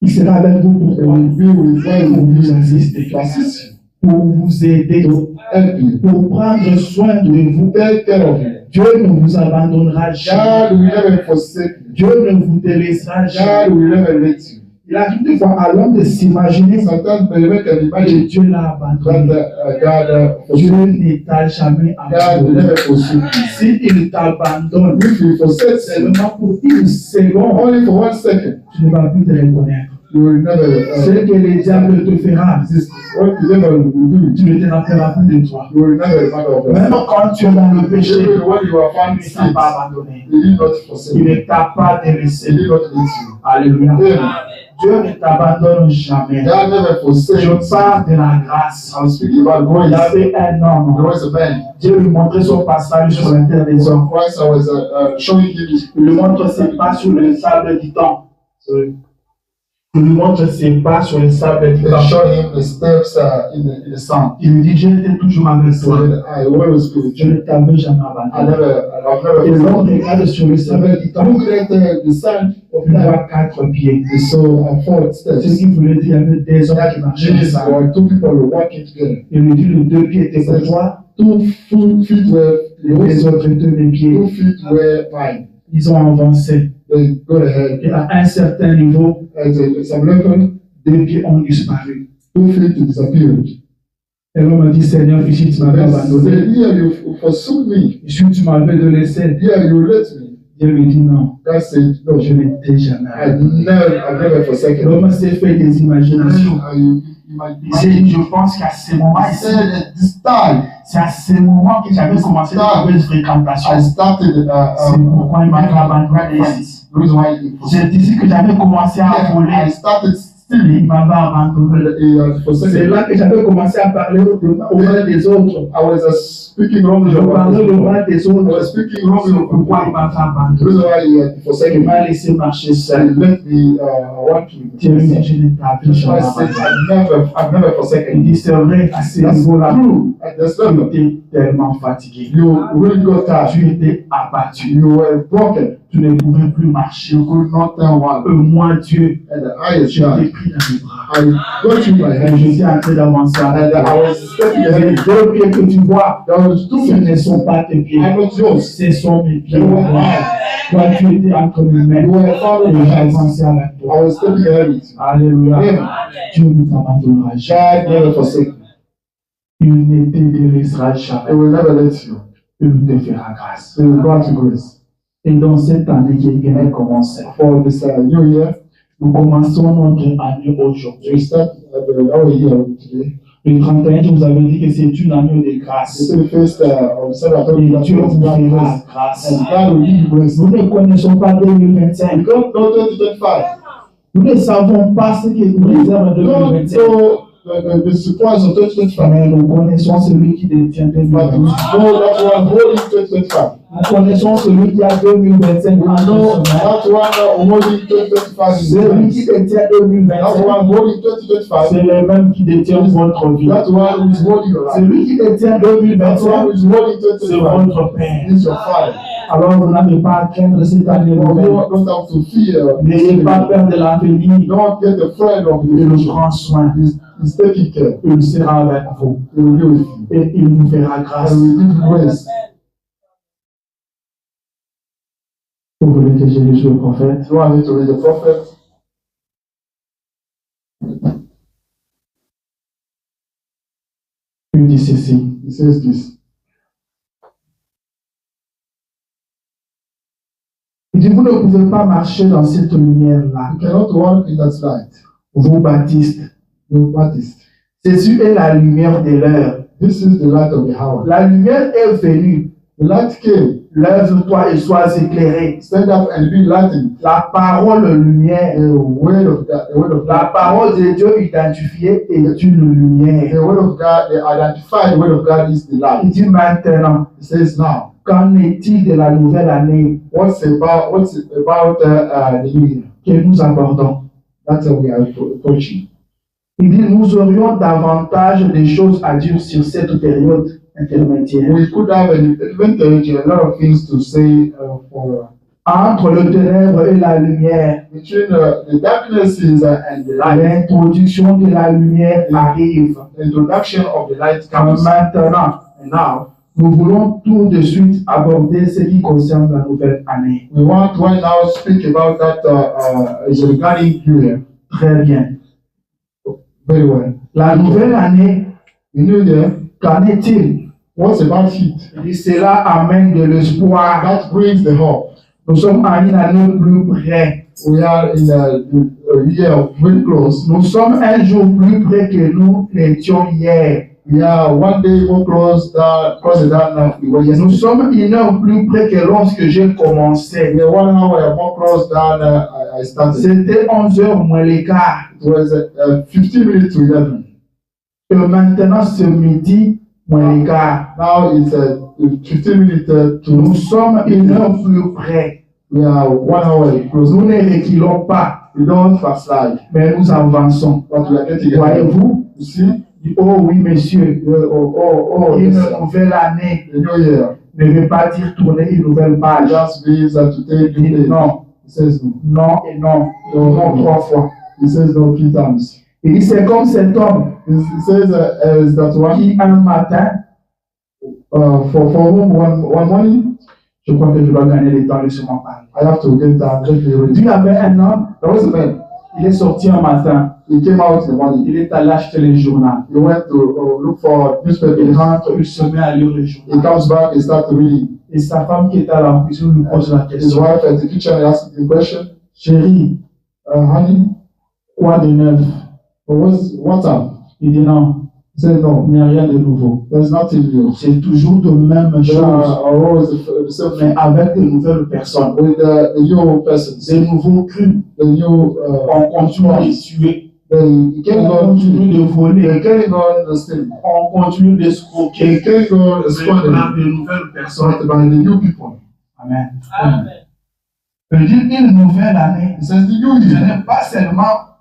Il sera avec vous He pour will be with you. Pour vous assister. To assist you. pour vous aider, To help you. pour prendre soin de vous. Take care of you. Dieu ne vous abandonnera jamais. God will never forsake you. Dieu ne vous délaissera jamais. God will never let you. Il arrive des fois à l'homme de s'imaginer Sometimes the man can que imagine Dieu l'a that abandonné. God Dieu forsake you. ne t'a jamais God will abandonné. never forsake you. S'il t'abandonne, If he forsakes you, seulement pour une seconde, only for 1 second, tu ne vas plus te reconnaître. you will never. Ce que le diable te fera, What the devil will do, tu ne te rappelleras plus de toi. you will never remember of Même yourself. quand tu es dans le péché, Even when you are found il in ne t'a sin, pas abandonné. he did not forsake Il you. ne t'a pas délaissé. He did not let you. Alléluia. Amen. Dieu ne t'abandonne jamais. God never forsake you. Je parle de la grâce. I'm speaking about Il y grace. avait un There homme. was a man. Dieu lui montrait son passage sur la terre des hommes. Christ, I was showing him his. Il lui montre ses pas sur le sable du temps. Il lui montre ses pas sur le sable du They temps. showed him the steps in the sand. Il lui dit, je étais toujours avec He toi. said, I always be with Je you. ne t'avais jamais I've abandonné. Et never l'homme forsaken you. regarde sur le sable du temps. Look at the sand of Il life. voit 4 pieds. They saw 4 Ce steps. qui voulait dire qu'il y avait des hommes qui That marchaient means ensemble. there were 2 people walking together. Il lui dit, les 2 pieds étaient pour toi, 2 feet were les yours, autres 2 pieds. 2 feet were mine. Ils ont avancé. They go ahead. Et à un certain niveau, At some level, 2 pieds ont disparu. 2 feet disappeared. Et l'homme a dit, Seigneur, ici tu m'avais They abandonné. said, here you forsook me. Ici tu m'avais laissé. Here you let me. Dieu lui dit non, God said, no, je ne t'ai jamais abandonné. I've never forsaken you. L'homme s'est fait des imaginations. Il s'est dit, je pense qu'à ce moment, I said at this time, c'est à ce moment que j'avais commencé à faire une fréquentation. I started C'est pourquoi il m'avait abandonné. the reason why he J'ai dit que j'avais commencé à I voler. started Il stealing. m'avait abandonné. C'est Forsaken. là que j'avais commencé à parler au mal des autres. I was speaking wrongly Je about parlais this. au mal des I was autres. speaking wrongly Pourquoi il about m'a fait the abandonner? reason why he had Il forsaken me. m'a laissé marcher He seul. let me walk Dieu lui dit, with je ne t'avais That's jamais why I said abandonné. I've never Il forsaken you. dit, c'est vrai, à ce That's niveau-là, true. At this level, tu étais tellement fatigué. you really got tired. Tu étais abattu. You were broken. Tu ne pouvais plus marcher. You could not turn one. Moi, Dieu, And I, as je t'ai God, pris dans mes bras. I got you in my Et hand. je suis en train d'avancer avec And I toi. was stepping Les ahead. 2 pieds que tu vois, There was 2 ce ne feet. sont pas tes pieds. I'm not yours. Ce sont mes pieds. They were mine. Toi, tu étais entre mes You mains. were following Et my j'ai hands. avancé avec toi. I was stepping ahead with you. Alléluia. Amen. Dieu ne t'abandonnera jamais. God never forsake you. Il ne te délaissera He jamais. will never let you. Il te fera grâce. He will grant you grace. Et dans cette année qui vient de commencer, For this new year, nous commençons notre année aujourd'hui. we start our year today. Le 31, je vous avais dit que c'est une année de grâce. This is the first of December. Et Dieu vous fera And grâce. God will give you grace. Nous ne connaissons pas 2025. We don't know 2025. Nous ne savons pas ce que nous réserve We don't 2025. know the surprise of 2025. Mais nous connaissons celui qui détient But we 2025. know that one holding 2025. Nous connaissons celui qui a 2025 We en know son main. that one holding 2025 is Celui qui his. détient That 2025, one holding 2025. c'est le même qui détient votre vie. That one who is holding your life. Celui qui détient That one 2025, who is holding c'est 2025 votre Père. is your father. Alors vous n'avez pas à craindre cette année You nouvelle. don't have to fear. N'ayez pas peur de l'avenir. Don't get afraid of Il the nous future. prend soin. He's taking care. Il sera avec vous. He will be with you. Et il vous fera grâce. And will give you grace. Vous voulez que je lise le prophète? You want me to read the prophet? Il dit ceci. He says this. Il dit, vous ne pouvez pas marcher dans cette lumière-là. You cannot walk in that light. Vous, baptistes. You Baptist. Jésus est la lumière de l'heure. This is the light of the hour. La lumière est venue. The light came. Lève-toi et sois éclairé. Stand up and be lightened. La parole lumière. The word of God. The word of La God. parole de Dieu identifiée est une lumière. The word of God. They identify the word of God is the Il light. dit maintenant, He says now. qu'en est-il de la nouvelle année What's about the new year? que nous abordons? That's how we are approaching. Il dit, nous aurions davantage de choses à dire sur cette période intermédiaire. We could have an advantage, a lot of things to say for Entre le ténèbre et la lumière, between the darknesses and the light. l'introduction de la lumière arrive. The introduction of the light comes. Maintenant, And now, nous voulons tout de suite aborder ce qui concerne la nouvelle année. we want to right now speak about that is regarding New Year. Très bien. Very well. La nouvelle année, The New Year, qu'en est-il? what's about it? Il dit, cela amène de l'espoir. That brings the hope. Nous sommes à une année plus près. We are in a year very close. Nous sommes un jour plus près que nous l'étions hier. We are one day more closer than we were Nous yesterday. sommes une heure plus près que lorsque j'ai commencé. We are 1 hour more close than I started. C'était 11h moins le quart. It was 15 minutes to 11. Et maintenant, ce midi, moins le quart. Now it's 15 minutes to. Nous sommes une heure plus près. We are 1 hour close. Nous ne reculons pas, We don't backslide, mais nous avançons. but we are getting it. Voyez-vous? You see? Oh oui, monsieur. Une Yes. nouvelle année The new year ne veut pas dire tourner une nouvelle page. just means that to take Il dit new day. non, He says no. non et non. Non 3 fois. He says no 3 times. Il dit c'est comme cet homme He says is that one qui un matin, for whom one morning je crois que je dois gagner le temps de se m'en parler. I have to get that get the ready. Dieu avait un homme, There was a man. il est sorti un matin, He came out in the morning. il est allé acheter le journal. He went to look for Il newspapers. rentre, il se met à lire le He journal. comes back and starts reading. Et sa femme qui était à la cuisine lui pose la His question. wife at the kitchen asked the question, Chérie, honey, quoi de neuf? what's up? Il dit non, He said, no, il n'y a rien de nouveau. there's nothing new. C'est toujours de même There chose, are always the same mais thing avec de nouvelles personnes. with the new persons, De nouveaux crimes. the new On continue de tuer, they carrying on on, continue de voler, they're carrying on the thing. on continue They d'escroquer. carrying on Mais squandering, par de nouvelles personnes. but by the new people. Amen. Il dit une nouvelle année. It says the new Ce year. n'est pas seulement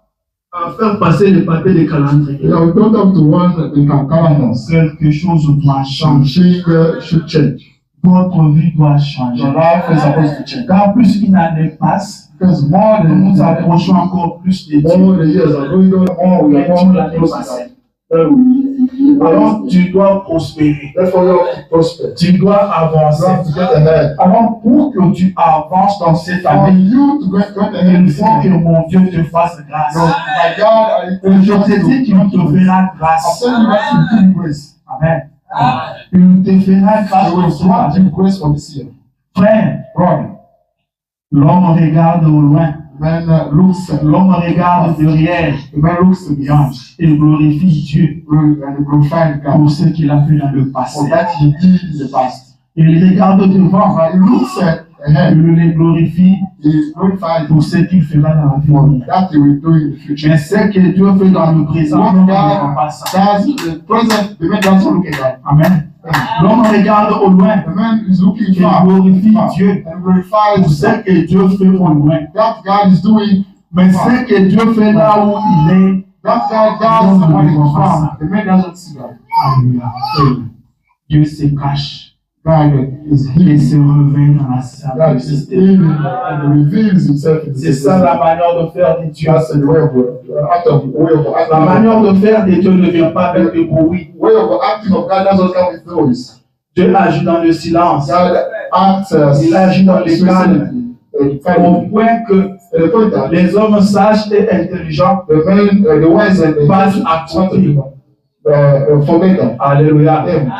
faire passer le papier de calendrier. You know, we don't have to run the calendars. Quelque chose doit changer. Something should change. Votre vie doit changer. Your life is supposed to change. Quand plus une année passe, Because more nous nous than approchons encore plus de Dieu. all the years are going on, more we are Mais tu more l'année close passée. to God. Alors tu dois prospérer. Therefore, you have to prosper. Tu dois You avancer. have to get ahead. Alors pour que tu avances dans cette For année, you to get ahead, il faut que mon Dieu te fasse grâce. my God, Et je te dis qu'il te fera I'm grâce. telling you that you give grace. Amen. Il te fera I grâce will pour toi. grant you grace for this year. Frère, Brother, l'homme regarde au loin. man looks L'homme regarde derrière. the man looks beyond Il glorifie Dieu and glorify God pour ce qu'il a fait dans le for passé. that he did in the past. Il regarde devant. But he looks il les glorifie He glorifies pour ce qu'il fera dans la vie. that he will do in the future. Mais ce que Dieu fait dans le présent, What on ne voit pas ça. God does the present, the man doesn't look at that. Amen. L'homme regarde au loin The man is looking et far, glorifie far, Dieu and pour glorifies ce que Dieu fait au loin. that God is doing. Mais ce que Dieu fait là où il est, That God does when he is from. The man doesn't see that. alléluia. Dieu se cache God is et healing. se révèle dans la God is simplicité. healing and reveals himself in C'est ça la manière de faire de Dieu. That's the way of La manière de faire de Dieu ne vient pas avec le bruit. way of acting of God doesn't come with noise. Dieu agit dans le silence. God acts Il agit dans les calmes. Au point que the point that les hommes sages et intelligents the men, the wise and the passent à côté. forget them. Alléluia. Them.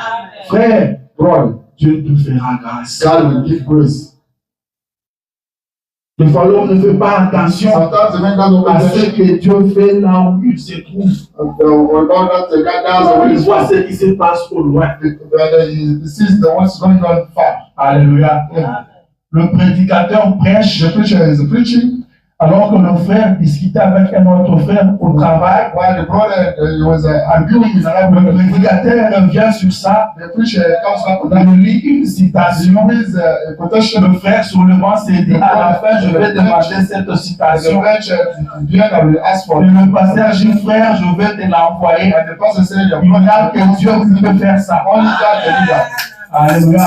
Frère, Brother, Dieu te fera grâce. God will give grace. Des fois, l'homme ne fait pas attention Sometimes the man doesn't à pay ce attention que Dieu fait là où il se trouve. about that God does when Il he's voit ce qui se passe au loin. he sees the what's going on far. Alléluia. Le prédicateur prêche, The preacher is preaching alors que le frère discutait avec un autre frère au travail. while the brother he was arguing with another Le brother. prédicateur revient sur ça. The preacher comes back with that. Il lit une citation. His quotation. Le frère sur le banc s'est dit, à la fin, je vais demander cette The citation. bench behind I will ask for Et it. le pasteur dit, frère, je vais te l'envoyer. And the pastor said, Il n'y a que Dieu qui peut faire ça. only God can do that. Alléluia.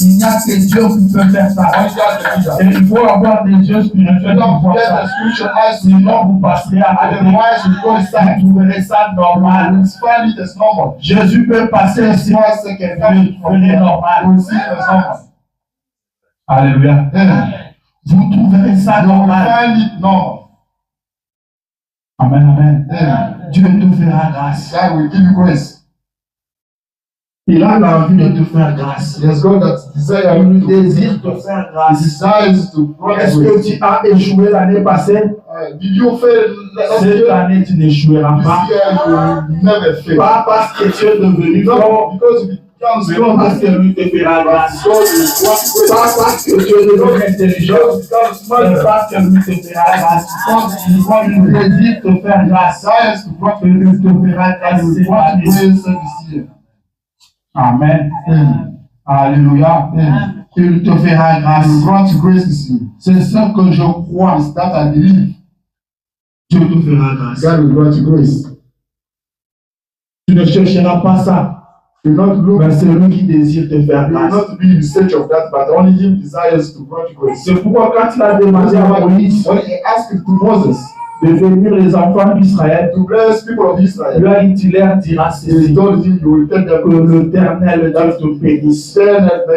Il n'y a que Dieu qui peut faire ça. Only God can do that. Et il faut avoir des yeux spirituels pour Don't voir forget ça. the spiritual eyes. Sinon, vous passerez à côté. Otherwise, you go inside. Vous trouverez ça normal. You find it as normal. Jésus peut passer ici. Small second, Vous le trouverez you normal. will see it as normal. Alléluia. Vous trouverez ça You will normal. find it normal. Amen, amen. Then Dieu te fera grâce. God will give you grace. Il a l'envie de te faire grâce. He has got that desire. Il to- désire te faire He grâce. desires to grant Est-ce que grace. tu as échoué l'année passée? Did you fail last Cette year? année, tu n'échoueras This pas. year you will never fail. Pas parce que tu es devenu fort, Because you become mais strong. parce que lui te fera grâce. Because you want grace. Pas parce que tu es devenu intelligent, Because you become smart. mais parce que lui te fera grâce. Il désire te faire grâce. Desires to grant Il te fera grâce you cette want année. grace this year. Amen. Alléluia. Il te fera You grâce. grant grace this year. C'est ce que je crois. It's that I believe. Dieu te fera grâce. God will grant you grace. Tu ne chercheras pas ça. Do not look. Mais c'est lui qui désire te faire You will grâce. not be in search of that, but only Him desires to grant you grace. C'est pourquoi quand il a demandé à Moïse When He asked to Moses de bénir les enfants d'Israël, to bless people of Israel, lui a dit, tu leur diras He ceci, told him, you will tell que them, l'Éternel Dieu te bénisse, the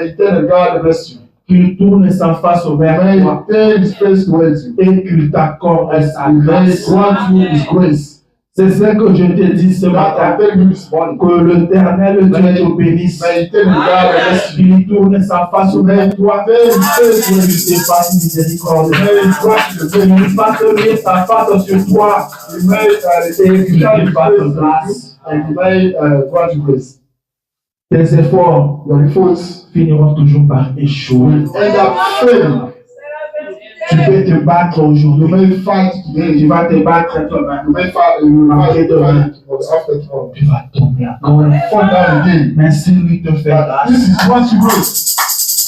eternal God bless you. qu'il tourne sa face vers May toi He turn His face towards you. et qu'il t'accorde sa May He grâce. grant you His grace. C'est ce que je te dis ce That matin, I tell you this morning. que l'Éternel Dieu te bénisse, May eternal God bless you. qu'il tourne sa face vers toi May His face et towards qu'il te fasse miséricorde. you. May He grant you the grace. Qu'il fasse lever sa face sur toi He may et qu'il te fasse grâce. and He may grant you grace. Tes efforts Your efforts finiront toujours par échouer. will end up failing. Tu peux te battre You aujourd'hui, may fight today. tu vas te battre demain, You may fight after tomorrow. tu vas tomber encore. Fall down again. Mais si lui te fait But this grâce, is what you grace.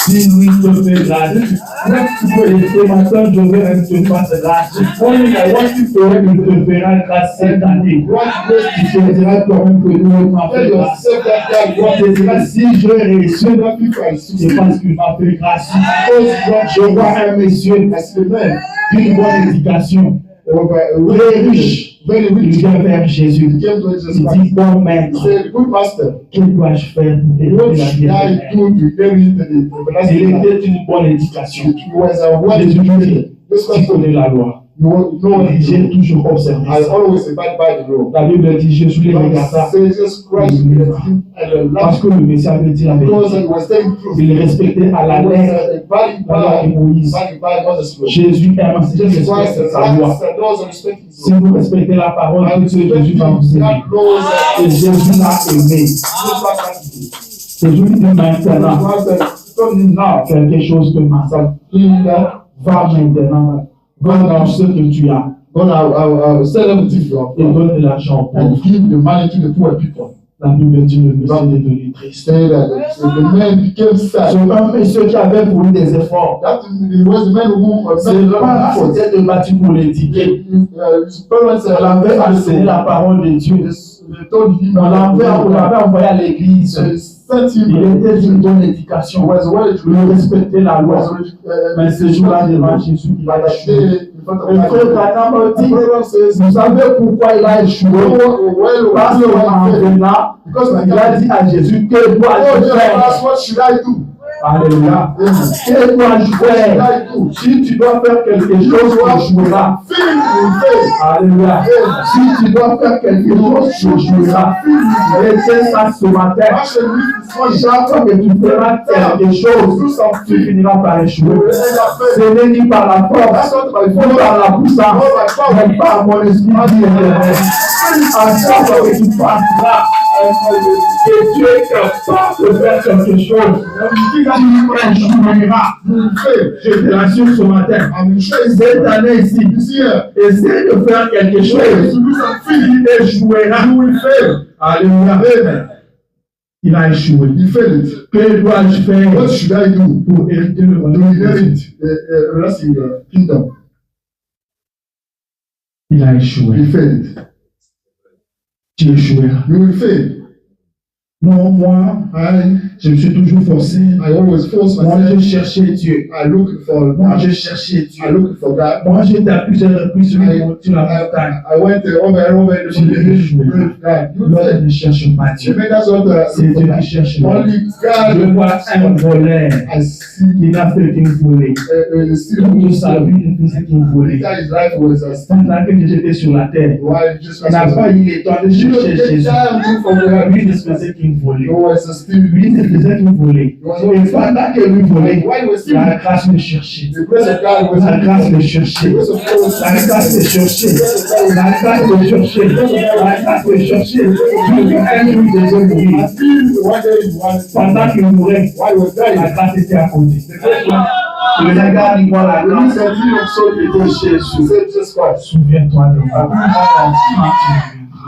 si lui te fait grâce, et ce matin je veux que tu fasses grâce. Morning, I want you to Il te fera grâce cette année. grant grace Tu to te diras toi-même que Dieu m'a tell fait grâce. yourself that God Tu grant te diras grace. si je réussis, Not people are c'est succeeding. parce qu'il m'a fait grâce. Because Je vois un monsieur I see a man d'une bonne éducation, very rich, very il rich. vient vers Jésus. He came to Jesus Il Christ. dit, bon He maître, said, good master, que dois-je faire pour what hériter la should vie I éternelle? do to inherit the Il everlasting life? était une bonne éducation. He was a well Jésus lui educated. dit, This tu was connais la loi. no one. J'ai toujours observé I ça. always abide by the law. La Bible dit, Jésus les regarda Jesus Christ and parce que le Messie avait dit la because vérité. he was telling truth. Il respectait à la He was lettre abiding la loi de by Moïse. Moses' law. Jésus aime, Jesus Jésus Christ respecte sa loi. and laws respecting his Si law. vous respectez la parole de Dieu, Jésus va vous aimer. God knows Et Jésus l'a aimé. Jesus Christ. Jésus dit maintenant, Non, quelque chose que ma soeur, va maintenant. Va dans ce que tu as. God, I'll sell everything you have Et donne de l'argent. and give the money to the poor people. La Bible dit le monsieur est devenu triste. Say that the man became sad. C'est un monsieur qui avait fourni des efforts. That was the man who C'est pas c'était de bâti pour l'étiquer. his parents On l'avait enseigné la parole de Dieu. they told him On l'avait envoyé à l'église. sent him. Il était d'une bonne éducation. Was well Il respectait la loi. Mais ce jour-là, devant Jésus, il a échoué. Le frère Branham dit, vous savez pourquoi il a échoué? Parce qu'en venant, il a dit à Jésus, que dois-je faire? What should I do? Alléluia. Que dois-je faire? Si tu dois faire quelque chose, tu échoueras. Alléluia. Si tu dois faire quelque chose, tu échoueras. Retiens ça ce matin. Chaque fois que tu feras quelque chose, tu finiras par échouer. Ce n'est ni par la force, ni par la puissance, mais par mon esprit dit l'Éternel. À chaque fois que tu passeras, que tu es capable de faire quelque chose, tu échoueras. Je te l'assure ce matin. Cette année ici, essaie de faire quelque chose, tu échoueras. Alléluia. Il a échoué. He failed. Que dois-je faire What should I do pour hériter le to royaume? inherit the rest in the kingdom? Il a échoué. He failed. Tu échoueras. You will fail. Non, moi, je me suis toujours forcé. I always force Moi, je myself. cherchais Dieu. I look for Moi, je cherchais I Dieu. look for God. Moi, j'étais à plusieurs reprises sur la montagne. I went over and over J'ai échoué. God. You L'autre fail. ne cherche pas Dieu. Maybe that's what C'est Dieu qui cherche l'homme. only Je God. vois un voleur I see qui n'a fait qu'une volée. Toute sa vie, il ne faisait qu'une volée. His life was a Pendant que j'étais sur la terre, why just il n'a pas eu le temps de chercher Jésus. Lui, il ne faisait qu'une volée. was a still Lui, il ne faisait qu'une volée. Et pendant que lui volait, why was still la grâce le cherchait. the grace of God was La grâce le cherchait. La grâce le cherchait. La grâce le cherchait. La grâce le cherchait. Un jour, je vais mourir. Pendant qu'il mourait, la grâce était à côté. Le regard, il voit la grâce. Il était Jésus. Souviens-toi de moi.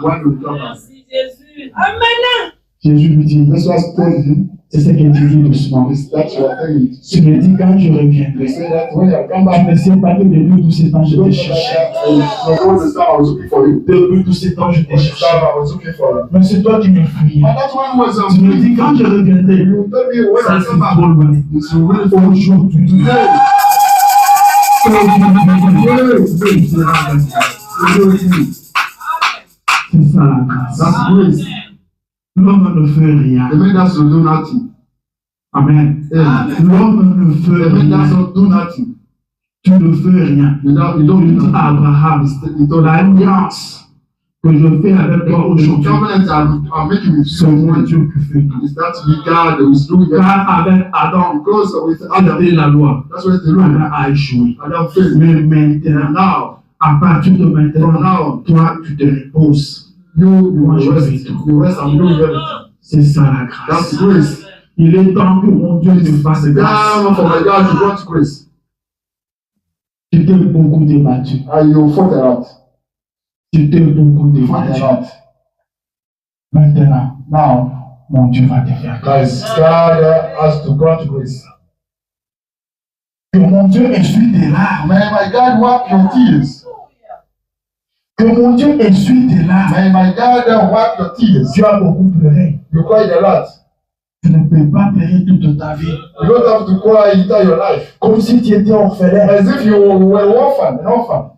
Merci Jésus. Amen. Jésus lui dit, This was told him. c'est ce que tu dis doucement. That's what I Tu me dis quand je reviendrai. They say that when I come Tu back, ne sais pas que depuis tous ces temps, je t'ai cherché. all the time I was looking for you. Depuis tous ces temps, je t'ai All the cherché. time I was looking for you. Mais c'est toi qui me fuyais. And that one was Tu me dis quand je reviendrai. you tell me when Ça, I c'est come back. trop loin. It's really Aujourd'hui, c'est ça la grâce. That's grace. L'homme ne fait rien. The man does not do nothing. Amen. L'homme ne The fait man does rien. not do nothing. Tu ne fais rien. You Il don't dit do nothing. à Abraham, l'alliance que je fais avec toi The aujourd'hui, covenant I'm making with c'est moi you Dieu qui fait tout. is that the God who is doing that. Car avec Adam, Because with Adam, c'était la loi. that's what the law. Adam a échoué. Adam failed. Mais maintenant, Now, à partir de from maintenant, now, toi, tu te reposes. you rest and do everything. C'est ça la That's grâce. grace. Il est temps que mon Dieu me fasse grâce. Time for my God to grant grace. Tu t'es beaucoup débattu. And you fought it out. Tu t'es beaucoup Fought it débattu. out. Maintenant, Now, mon Dieu va te faire grâce. guys, God has to grant grace. Que mon Dieu essuie tes larmes. May my God wipe your tears. Que mon Dieu essuie tes larmes. May my God wipe your tears. Tu as beaucoup pleuré. You cried a lot. Tu ne peux pas pleurer toute ta vie. You don't have to cry entire your life. Comme si tu étais orphelin. As if you were an orphan.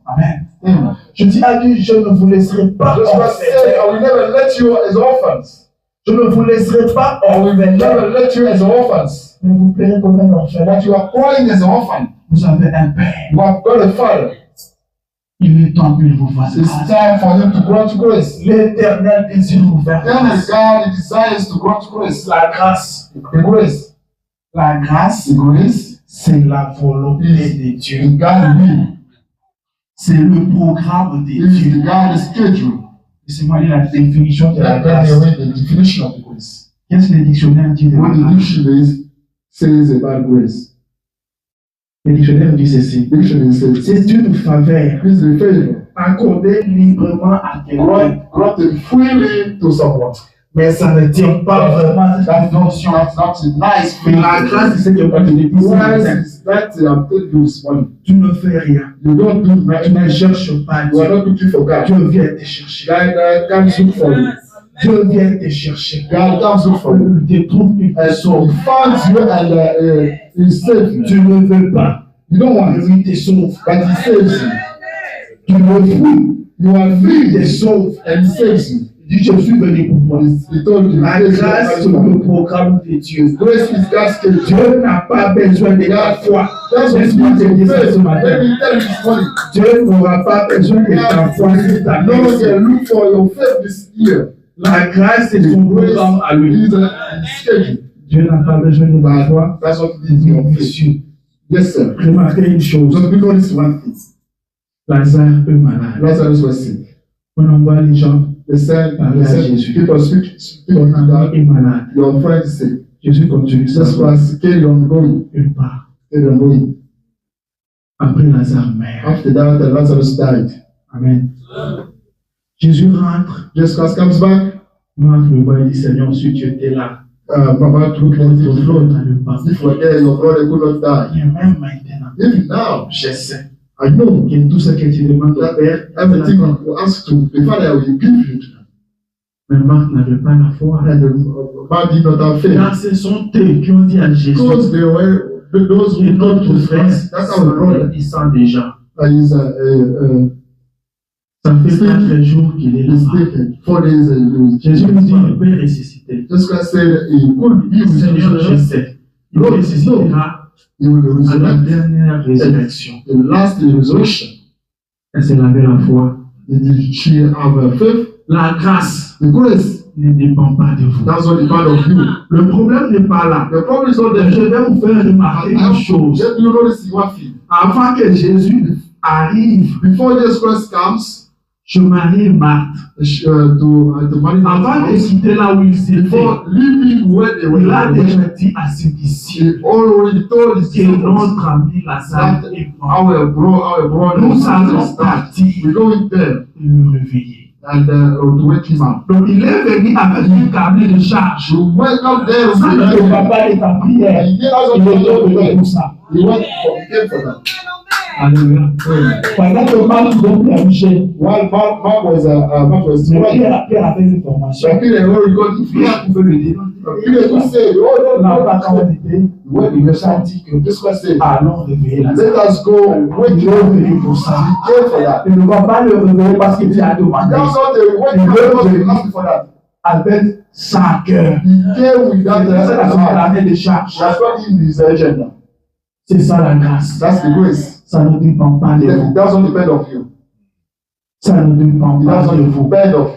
Amen. Mm. Je dis à Dieu, je ne vous laisserai pas Just what said, I orphelin. will never let you as orphans. Je ne vous laisserai pas I will orphelin. never let you as orphans. Mais vous pleurez comme un orphelin. But you are crying as an orphan. Vous avez un père. You have got a father. Il est temps qu'il vous fasse It's grâce. time for him to grant grace. L'éternel désire vous faire Then grâce. God desires to grant grace. La grâce. The grace. La grâce, The grace c'est la volonté de is Dieu. the God will. C'est le programme de It is Dieu. the God's schedule. Laissez-moi lire la définition de la And then grâce. you read the definition of the grace. Qu'est-ce que le dictionnaire dit de la What the grâce? dictionary says about grace. Le dictionnaire dit ceci. Dictionary says, C'est une faveur this is a favor accordée librement à quelqu'un, granted freely to someone. mais ça ne tient pas vraiment à cette notion. That's not a nice Mais la feeling. grâce, c'est ce que je te dis. Grace, that's I'm telling you this morning. Tu ne fais rien. You don't do Tu ne nothing. cherches pas You are Dieu. not looking for God. Dieu vient te chercher. God comes look for you. Dieu vient te chercher. God comes look for you. Il te trouve, il te And sauve. he finds you and he saves you. Tu ne veux pas. You don't want it, Lui te sauve. but he saves you. Tu le fuis. You are free, Il te he sauve. and he saves you. Il dit, je suis venu pour toi. He told you. La grâce, c'est le programme de Dieu. Grace is God's schedule. Dieu n'a pas besoin de ta foi. That's what Laisse-moi te dire ça ce Let matin. me tell you this morning. Dieu n'aura pas besoin de ta foi ni de ta No grâce. longer look for your faith this year. La grâce, c'est son programme à lui. Is a schedule. Dieu n'a pas besoin de ta foi. That's what it is. Ni Your de faith. Dieu. Yes, sir. Remarquez une chose. Just because this one thing. Lazare est malade. Lazarus was sick. On envoie les gens. They said, Jesus. people speak Ton to ami God. est malade. Your friend is sick. Jésus continue ça. Just was carry on going. Il part. Carry on going. Après Lazare meurt. After that, Lazarus died. Amen. Jésus rentre. Jesus Christ comes back. Marc le voit et dit, Seigneur, si tu étais là, Mama took ton him to frère the n'allait pas. If you were there, your brother could not die. Et même maintenant, Even now, je sais I know que tout ce que tu demandes au Père, everything you ask to the Father will give you. mais Marc n'avait pas la foi. And the man did not have faith. Car ce sont eux qui ont dit à Jésus, Because they were those et who notre told to frère, Christ, that's our brother. il sent déjà. Is Ça fait 4 jours qu'il est is là. taken 4 days. Jésus lui dit, il peut ressusciter. Jesus Christ said he could be Seigneur, je resurrected. sais. Il ressuscitera He will à la resurrect dernière résurrection. the last resurrection. Et c'est avait la foi. Did she have a faith? La grâce The grace ne dépend pas de vous. does not depend on you. Le problème n'est pas là. The problem is not Je there. vais vous faire remarquer une chose. You notice one thing. Avant que Jésus arrive, Before Jesus Christ comes je marie Marthe. to marry Avant de quitter là où il s'était, before leaving where they il a were, déjà dit à ses disciples he already told his que disciples notre ami Lazare est mort. our brother Nous allons is dead. partir We're going there et le réveiller. and to wake him up. Donc il est venu avec une carnet de charge. You wake up there Ça ne with va pas être ta prière. and he has Il est a venu pour ça. He went for that. Alléluia. Pendant que Marc donc a Michel, While Mark was mais Pierre avait une formation. Peter already got to Pierre pouvait le dire. Peter could say, oh On n'a pas no, quand on était, when il nous a dit que this was said, allons réveiller la let us go wake Il him est up. venu pour ça. He came for that. Il ne va pas le réveiller parce qu'il t'a demandé. That's not the wake him up because he asked for that. Avec 5 heures. He came with C'est ça la that. carnet de charge. That's what in his agenda. C'est ça la grâce. That's the grace. Ça ne dépend pas de It vous. doesn't depend on you. Ça ne dépend It pas de doesn't vous. depend on you.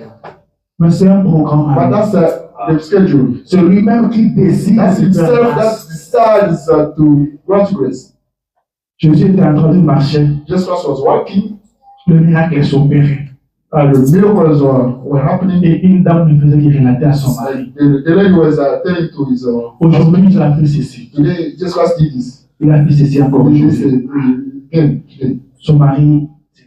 Mais c'est un programme. But that's the schedule. C'est lui-même qui décide That's de faire himself grâce. that decides to grant grace. Jésus était en train de marcher. Jesus Christ was walking, Le miracle s'opérait. and the miracles were happening. Et une dame lui faisait qu'il relatait à son mari. The lady was telling to his Aujourd'hui, il a fait ceci. today, Jesus Christ did this. Il a fait ceci encore He did this aujourd'hui. again today. Son mari s'est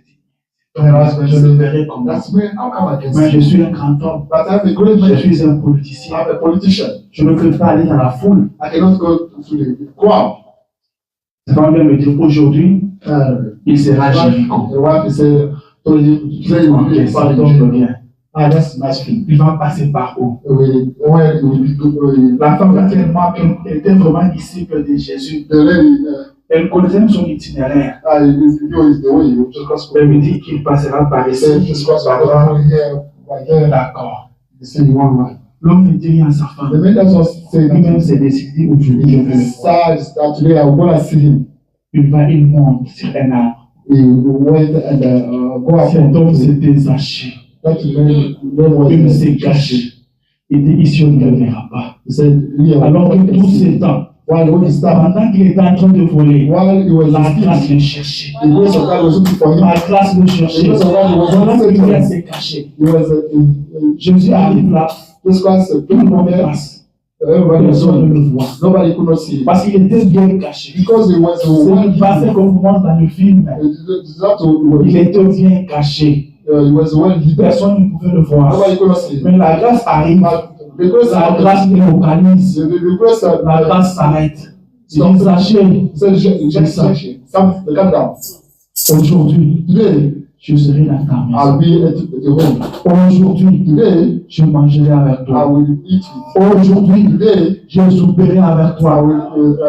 dit, je le verrai comme ça. That's where how come I can Moi, je see? suis un grand homme. But I'm a great Je man. suis un politicien. I'm a politician. Je ne peux pas aller dans la foule. I cannot go to the crowd. Ça va bien me dire aujourd'hui, il sera Jéricho. The wife is told him to say you will be Ok, ça part tombe of bien. Ah, that's nice thing. Il va passer par où? When you will be to La femme là, tellement qu'elle était vraiment disciple de Jésus. the lady, Elle connaissait même son itinéraire. you know is the way you just cross. Elle me dit qu'il passera par ici. Say just cross by here, by here. D'accord. You say you want right. L'homme ne dit rien à sa The femme. man doesn't say Lui-même that. s'est décidé aujourd'hui, je He vais le voir. decides that today I'm going to see him. Il monte sur un arbre. He went and go up. Cet homme s'était Zaché. That man Il was s'est caché. Il dit ici on ne le verra pas. He said, yeah, Alors que tout ce temps, while he was pendant qu'il était en train de voler, while he was la grâce asleep, le cherchait. the grace of God was looking for him. La grâce le cherchait. Pendant qu'il vient se cacher. He was Jésus arrive là, this class tout le monde people there. passe. Personne ne le voit. Nobody could not see it. Parce qu'il était bien caché. Because it was C'est passé comme on dans le film. Il était bien caché. it was well hidden. Personne ne pouvait le voir. Nobody could not see it. Mais la grâce arrive. The grace La grâce délocalise. the grace La grâce s'arrête. Il dit Zachée, come down. aujourd'hui, Today, je serai dans ta I'll maison. be at the home. Aujourd'hui, Today, je mangerai avec I toi. will eat with Aujourd'hui, you. Today, je souperai avec I toi. will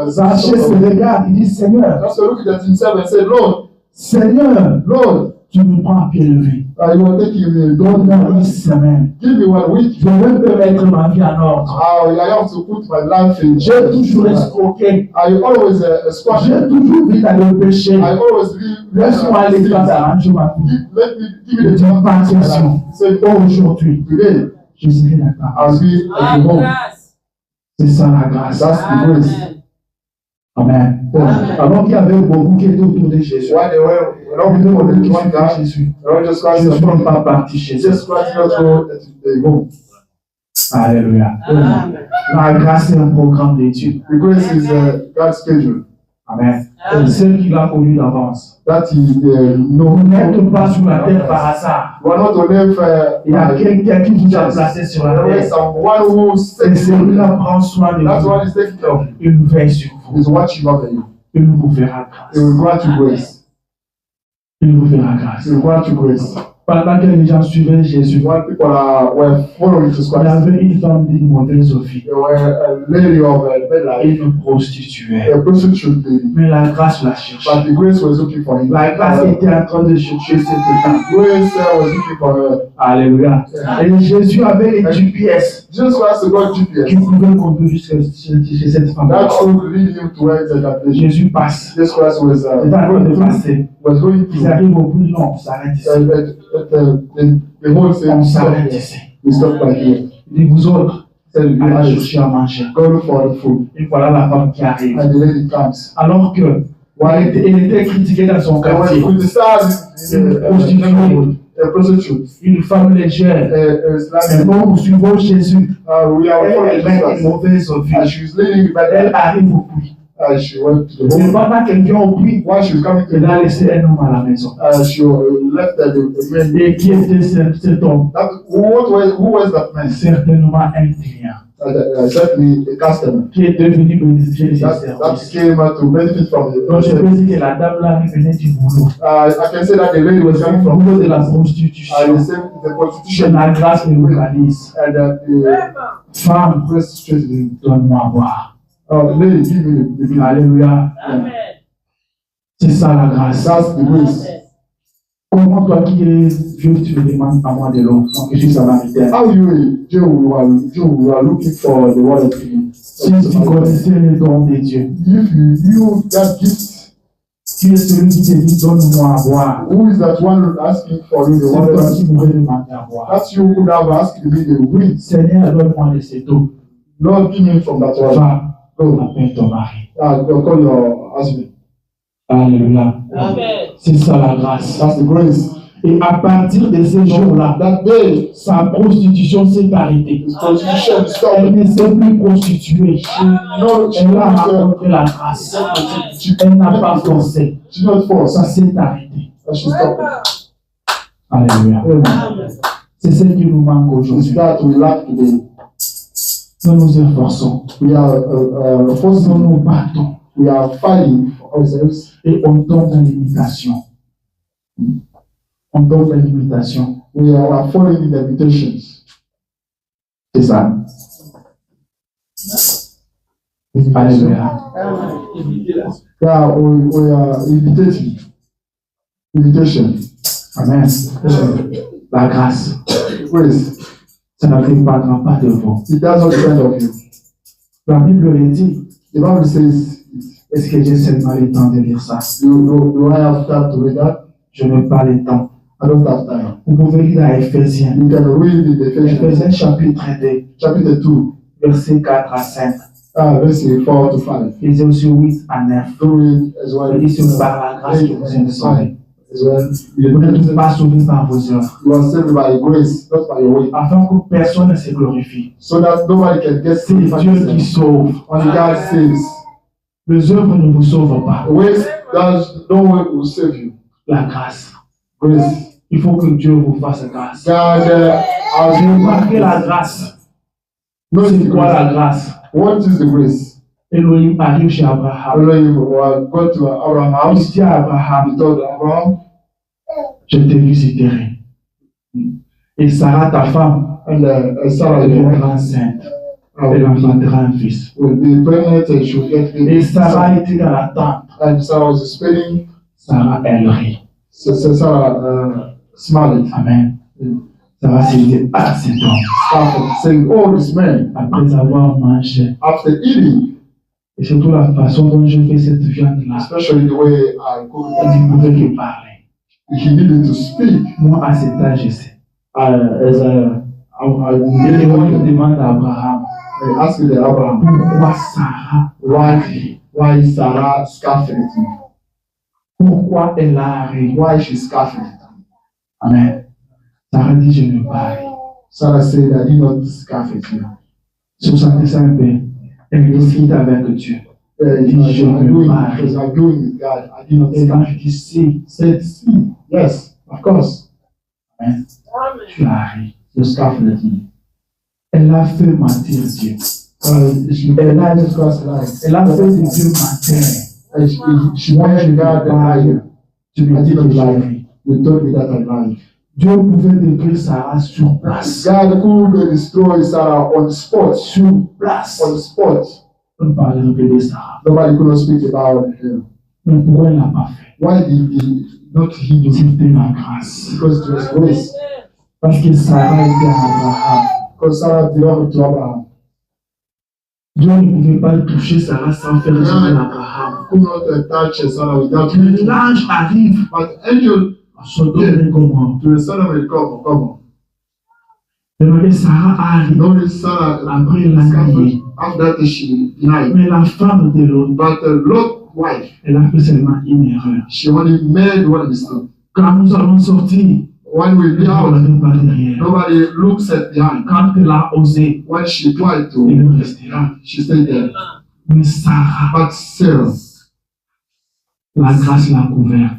Zachée se regarde, il dit Seigneur, Just look at himself and say, Lord, Seigneur, Lord, tu me prends à pied levé. you will take him. Donne-moi une semaine. Give me 1 week. Je veux te mettre ma vie en ordre. I have to put my life in. J'ai toujours escroqué. I always squash. J'ai toujours vu dans le péché. I always leave. Laisse-moi aller quand t'arranges ma vie. Give Ne me the dis pas chance. question. Say, Aujourd'hui, today, je serai dans ta I'll maison. be at the home. grâce. C'est ça la grâce. That's the grace. Amen. Amen. Alors qu'il y avait beaucoup qui étaient autour de Jésus. Why they were Il y avait not people beaucoup that qui joined suivaient that? Jésus. Lord Jesus Christ, Jésus n'est pas parti chez eux. Jesus Christ not go at the home. Alléluia. Amen. La grâce est un programme d'étude. The grace is God's schedule. Amen. Amen. Celle qu'il a connu d'avance. That he Vous n'êtes pas sur la terre par hasard. You are not to live. Il y a quelqu'un qui vous a placé sur la There is terre. someone who Et sets you. celui-là prend soin de That's vous. what he's taking care of you. Il veille sur vous. He's watching over you. Il vous fera He will grâce. grant you grace. Il vous fera grâce. He will grant you grace. Pendant que les gens suivaient Jésus, When people were following Jesus il y Christ, avait une femme d'une mauvaise vie. they were a lady of midlife, Une prostituée. a prostitute lady. Mais la grâce la cherchait. But the grace was looking for him. La grâce était en train de chercher cette femme. Grace was looking for her. Alléluia. Et Jésus avait une GPS Jesus Christ got qui GPS. pouvait conduire chez cette femme. That would lead him to where that place. Jésus passe. Jesus Christ was Il est en train de passer. going Ils through. arrivent au bout, non, on s'arrête ici. The whole thing On stopped s'arrête here. ici. We stopped by here. Il dit, vous autres, Said, allez "You chercher à manger. go look for the food." Et voilà la femme qui arrive. And the lady comes. Alors que elle était critiquée dans son And quartier. when we decided a prostitute, Une femme légère. a Mais Islamic, bon, nous suivons Jésus. we are Elle following mène une Jesus. mauvaise vie. And she was leading by Elle that. arrive au puits. She went to the Et home. pendant qu'elle vient au puits, While she was coming to elle the a home, laissé un homme à la maison. she left the man. Et qui était cet homme? Who was that man? Certainement un client Certainly a customer. qui est devenu bénéficiaire de ses That services. came to benefit from the Donc je peux service. dire que la dame là venait du boulot. I can say that the lady was coming Du from boulot de la prostitution. the prostitution La grâce le localise. and the Femme, prostitution. donne-moi à boire. Lady, give me the bill. Alléluia. Amen. C'est ça la grâce. That's the grace. Comment toi qui es vieux, tu me demandes à moi de l'eau, donc je suis samaritaine. How you you are looking for the water to you. Si tu connaissais les dons de Dieu, If you that gift, tu es celui qui te dit donne-moi à boire. who is that one asking for you the C'est toi water? qui m'aurais demandé à boire. That's you who have asked me the wind. Seigneur, donne-moi de cette eau. Lord, give me from that water. Va, Go. appelle ton mari. Go call your husband. Alléluia. Amen. C'est ça la grâce. That's the grace. Et à partir de ces jours-là, That day, sa prostitution s'est arrêtée. his prostitution Elle stopped. ne s'est plus prostituée. No, Elle a rencontré la grâce. Elle n'a pas forcé. she not forced. Ça s'est arrêté. And she stopped. Alléluia. Amen. C'est ce qui nous manque It's aujourd'hui. that we lack today. Nous nous efforçons. We are Nous forcing. nous battons. We are fighting for ourselves. Et on tombe dans l'imitation. On tombe dans l'imitation. We are following the invitations. C'est ça. Alléluia. Yeah, we are imitating. Imitation. Amen. La grâce, Grace. ça ne dépendra pas de vous. It does not depend on you. La Bible le dit. The Bible says, Est-ce que j'ai seulement le temps de lire ça? do I have time to read that? Je n'ai pas le temps. I don't have time. Vous pouvez lire dans Ephésiens. You can read in Ephesians Ephésiens chapitre 2, chapter 2, versets 4 à 5. verses 4 to 5. Ephésiens aussi 8 à 9. Do it as well. Il dit c'est par la grâce que vous êtes sauvés. Vous n'êtes pas sauvés par vos œuvres, You are saved by grace, not by your way. afin que personne ne se glorifie. So that nobody can get C'est saved by Dieu qui himself. sauve. Only God saves. Les œuvres ne vous sauvent pas. Ways, there's no way will save you. La grâce. Grace. Il faut que Dieu vous fasse grâce. God has J'ai remarqué la grâce. no C'est quoi la grace. grâce? What is the grace? Elohim arrive chez Abraham. Elohim went to Abraham's Il house. dit à Abraham, He told Abraham, je te visiterai. Et Sarah, ta femme, and Sarah elle deviendra enceinte. Elle enfantera un fils. will be pregnant and she will get Et baby. Sarah était dans la tente. And Sarah was spinning. Sarah, elle rit. So Sarah smiled. Amen. Sarah s'est dit, ah, c'est bon. Started saying, "Oh, this man." Après avoir mangé, After eating, et surtout la façon dont je fais cette viande-là, especially the way I cook il ne pouvait it, que parler. he needed to speak. Moi, à cet âge, je sais. As Et Elohim demande à Abraham, I asked Abraham, pourquoi Sarah rit? why is Sarah scoffing at me? Pourquoi elle a ri? Why is she scoffing at me? Amen. Sarah dit, je ne pas ri. Sarah said, I did not scoff at you. 65 b. Elle discute avec Dieu. I'm doing because I'm doing with God. I did not Et scoff. l'ange dit, si, Said, yes, of course. Amen. Tu as ri. You scoffing at me. Elle a fait mentir Dieu. Elle a just crossed the line. Elle a fait de Dieu mentir. And she wanted God to lie. Tu lui dis que j'ai ri. You told me that I lied. Dieu pouvait détruire Sarah sur place. God could destroy Sarah on the spot. Sur place. On the spot. On ne parle que de Sarah. Nobody could not speak about him. Mais pourquoi elle n'a pas fait? Why did he not heal you? C'était la grâce. Because it was grace. Parce que Sarah était à Abraham. Because Sarah belonged to Abraham. Dieu ne pouvait pas toucher Sarah sans faire du mal à Abraham. Could not touch Sarah without him. L'ange arrive But angel à Sodome et Gomorrhe. to the son of a come. Regardez, Sarah arrive Notice Sarah après la nuit. after that she denied. Mais la femme de l'autre, But the Lord's wife, elle a fait seulement une erreur. she only made one mistake. Quand nous allons sortir, When we be on out, ne pas derrière. nobody looks at behind. Quand elle a osé, When she tried to, elle restera. she stayed there. Mais Sarah, But Sarah, la grâce l'a couverte.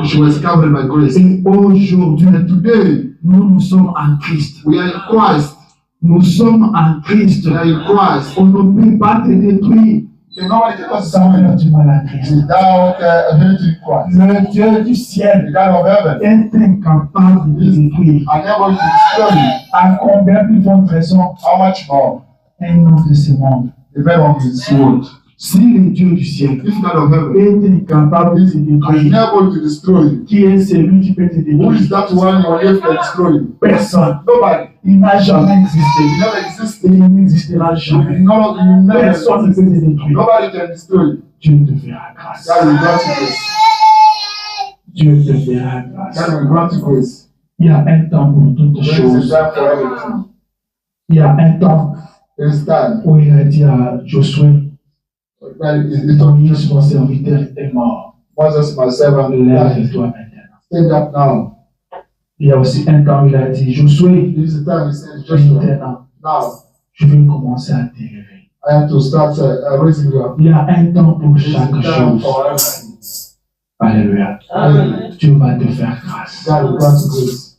she was covered by grace. Et aujourd'hui, And today, nous sommes en Christ. we are in Christ. Nous sommes en Christ. We are in Christ. On ne peut pas te détruire And nobody can us sans faire down du mal à Christ. without hating Christ. Le Dieu du The ciel God of heaven est incapable de détruire. are never to destroy you. À combien plus forte raison How much more? un homme de ce monde? The man of his word. Si le Dieu du ciel If God of heaven est incapable de te are détruire, never to destroy you, qui est celui qui peut te who is détruire? that one on earth can destroy you? Personne. Nobody. Il n'a jamais He existé. never Et existed. il n'existera jamais. No, you never Personne ne existed. peut te détruire. Nobody can destroy you. Dieu te fera grâce. God will grant you grace. Dieu te fera grâce. God will grant you grace. Il y a un temps pour toutes There is a choses. time for everything. Il y a un temps There is time. où il a dit à Josué, He told me, Moïse, mon serviteur, est mort. Moses, my servant, Lève-toi maintenant. stand up now. Il y a aussi un temps où il a dit, Josué, There is a time he said, Joshua, maintenant, now je vais commencer à t'élever. I have to start raising you up. Il y a un temps pour There is a chaque time chose. for everything. Alléluia. Amen. Dieu va te faire grâce. God will grant you grace.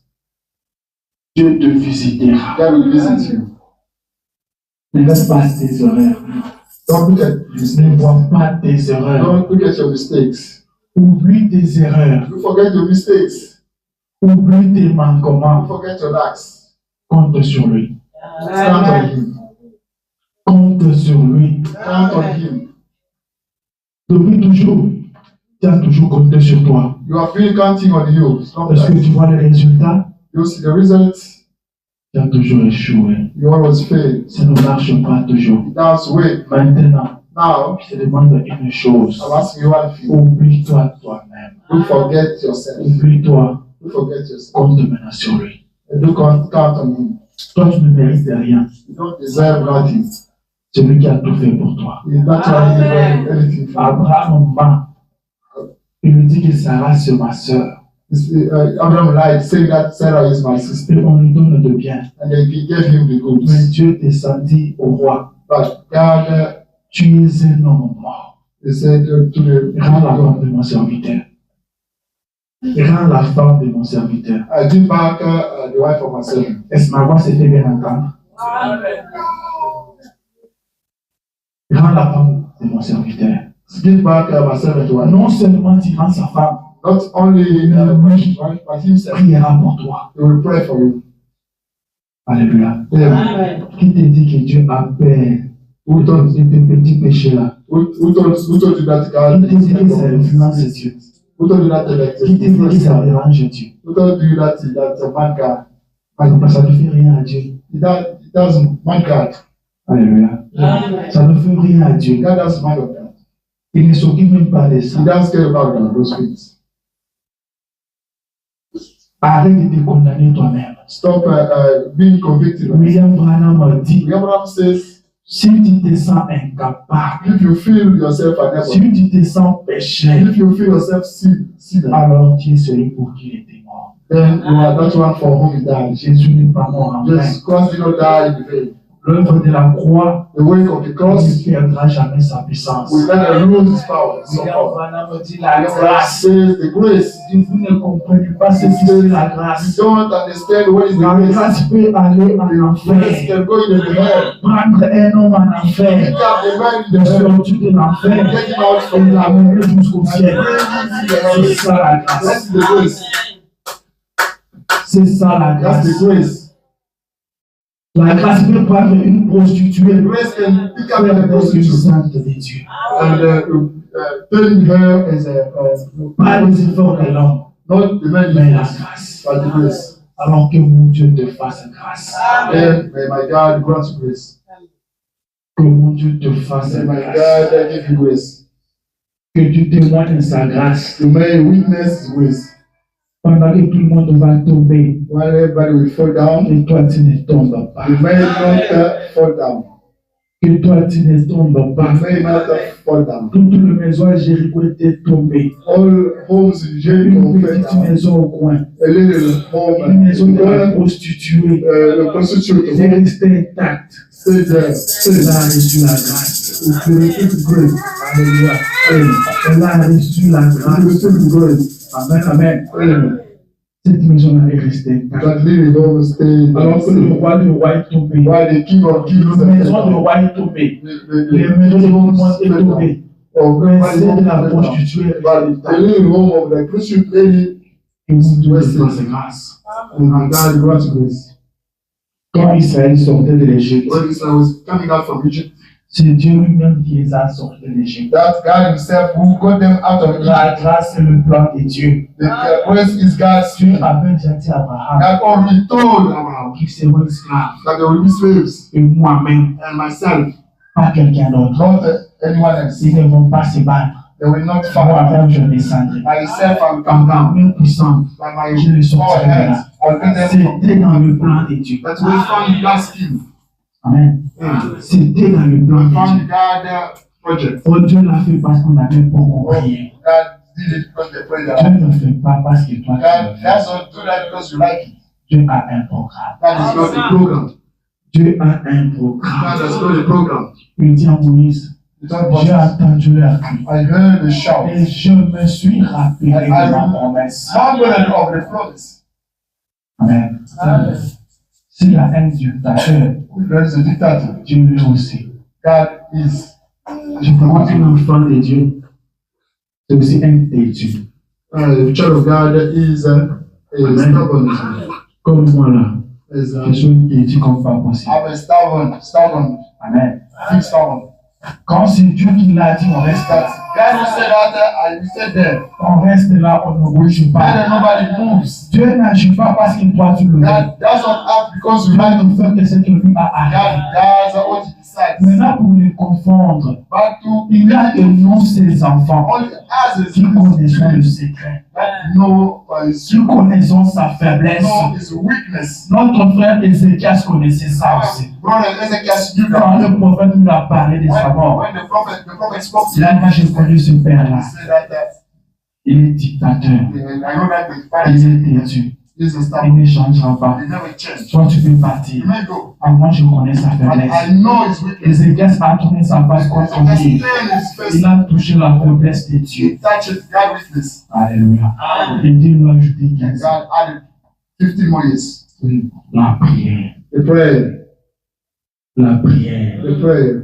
Dieu te visitera. God will visit you. Ne laisse pas tes erreurs. Don't look at Ne mistakes. vois pas tes erreurs. Don't look at your mistakes. Oublie tes erreurs. You forget your mistakes. Oublie tes You manquements. forget your lacks. Compte sur lui. Count on him. Compte sur lui. Count on him. Depuis toujours, tu as toujours compté sur toi. You have been counting on you. Est-ce que Sometimes tu vois les résultats? you see the results. Tu as toujours échoué. You always fail. Ça ne marche pas toujours. That's way. Maintenant, Now, je te demande une chose. I'm asking you one thing. Oublie-toi toi-même. You forget yourself. Oublie-toi. You forget yourself. Compte maintenant sur lui. And you count on him. Toi, tu ne mérites rien. You don't deserve nothing. C'est lui qui a tout fait pour toi. He's not trying to do anything for you. Abraham ment. Il lui dit que Sarah, c'est ma soeur. Abraham lied, saying that Sarah is my sister. Et on lui donne de bien. And then he gave him the goods. Mais Dieu descendit au roi. But God, Tu es un homme mort. he said to the Rends la femme de mon serviteur. Rends la femme de mon serviteur. I give back the wife of my servant. Est-ce que ma voix s'est fait bien entendre? Amen. Rends la femme de mon serviteur. Give back my servant wife. Non seulement tu rends sa femme, Not only his wife, but himself. priera pour toi. He will pray for you. Alléluia. Amen. Qui te dit que Dieu a peur de tes petits péchés là? Who told you that God Qui te dit que ça influence Dieu? Who told you that that Qui te dit que ça dérange Dieu? Who told you that man God? Par exemple, ça ne fait rien à Dieu. It doesn't man God. Alléluia. Amen. Ça ne fait rien à Dieu. God doesn't mind of that. Il ne s'occupe même pas de ça. He doesn't care about those things. Arrête de te condamner toi-même. Stop being convicted. William Branham a dit, Abraham says, si tu te sens incapable, if you feel yourself si unable, tu te sens pécheur, if you feel yourself sinner, alors tu es celui pour qui il était mort. then you are that one for whom he died. Jésus n'est pas mort en vain. Just Christ did not die in vain. L'œuvre de la croix The work of the ne cross perdra jamais sa puissance. will never lose its power. So William far. Branham dit la God grâce. says the grace. Si vous ne comprenez pas ce que c'est la You grâce, don't understand what is the la grace. grâce peut aller en Grace enfer. can go in the hell. Prendre un homme en Pick enfer, up the man in le the hell. sortir de l'enfer Get him out et from the l'amener jusqu'au ciel. hell. C'est ça la grâce. That's the grace. C'est ça la That's grâce. the grace. La grâce peut prendre une prostituée, Grace can pick up faire the d'elle une prostitute sainte de Dieu. and turn her as Pas les efforts de l'homme, not the man mais in la us, grâce. but the grace. Alors que mon Dieu te fasse grâce. Then may my God grant you grace. Que mon Dieu te fasse May my grâce. God give you grace. Que tu témoignes sa grâce. You may witness His grace. Pendant que tout le monde va tomber, While everybody will fall down, et toi tu ne tombes pas. you may not fall down. Que toi tu ne tombes You pas. may not fall down. Toute la maison à Jéricho était tombée. All homes in Jericho Une fell petite down. maison au coin. A little Une home, maison de la prostituée. the prostitute Elle est restée intacte. stayed there. Elle a reçu la grâce. You receive grace. Alléluia. Elle a reçu la You grâce. receive grace. Amen, amen. Amen. Cette maison-là est restée intacte. That little home stayed Alors que le there. roi est tombé. While the king of kings La maison du roi est tombée. Les the maisons de tout le homes monde est fell down. tombée. Of Mais everybody celle de home la fell down. prostituée est But restée the intacte. little home of the prostitute lady, Et mon Dieu te fasse grâce. and my God grant grace. Quand Israël sortait de l'Égypte, When Israel was coming out from Egypt, c'est Dieu lui-même qui les a sortis de l'Égypte. that God Himself who got them out of Egypt. La grâce est le plan de Dieu. The grace is God's Dieu spirit. avait déjà dit à Abraham God already told Abraham qu'il serait esclave. that there will be slaves, Et moi-même, and myself, pas quelqu'un d'autre. not anyone else. Ils ne vont pas se battre. They will not fight. Moi-même, je descendrai. Myself, I will Par come ma down. main puissante, By my je le power sortirai de hands, là. I'll bring them from. C'était dans le plan de Dieu. That we found God's scheme. Amen. C'était dans le plan We de Dieu. found God's project. Oh, Dieu l'a fait parce qu'on n'avait pas compris. God did it because they prayed Dieu out. ne fait pas parce que toi tu God le does fais. not do that because you like it. Dieu a un programme. That is not the program. Dieu a un God programme. has not the program. Il dit à Moïse, It's not j'ai possible. entendu leur cri. I heard the shout. Et je me suis rappelé de ma promesse. Remember of the promise. Amen. Amen. Si la haine du dictateur, If there is a dictator, Dieu lui aussi. God is. Je crois qu'un enfant de Dieu, c'est aussi un têtu. The child of God is stubborn. Comme moi là, Is je suis un têtu comme pas possible. I'm a stubborn, Amen. big stubborn. Quand c'est Dieu qui l'a dit, on reste That là. God who said that, and you said there. On reste là, on ne bouge God pas. and nobody moves. Dieu n'agit pas parce qu'il doit tout le monde. God does not act because you Dieu like ne fait que ce qu'il lui a God arrêté. does what he decides. Maintenant, pour les confondre, But to il y a de nous, ses enfants, only as a qui connaissons le secret, that know his qui connaissons sa faiblesse. know his weakness. Notre frère Ézéchias connaissait ça aussi. Brother Ezekiel knew Quand that. le prophète nous a parlé de sa mort, When the prophet spoke to il a him, dit, j'ai connu ce père-là. he said that Il est dictateur. I know that the Il parents est têtu. is a Il star. ne changera pas. They never change. Toi, tu peux partir. You may go. Ah, moi, je connais sa But faiblesse. I know his weakness. Ézéchias a tourné sa face contre That's lui. his face. Il a touché la faiblesse de Dieu. He touches God's weakness. Alléluia. Et Dieu lui a ajouté And 15 God added 50 more years. La prière. The prayer. La prière. The prayer.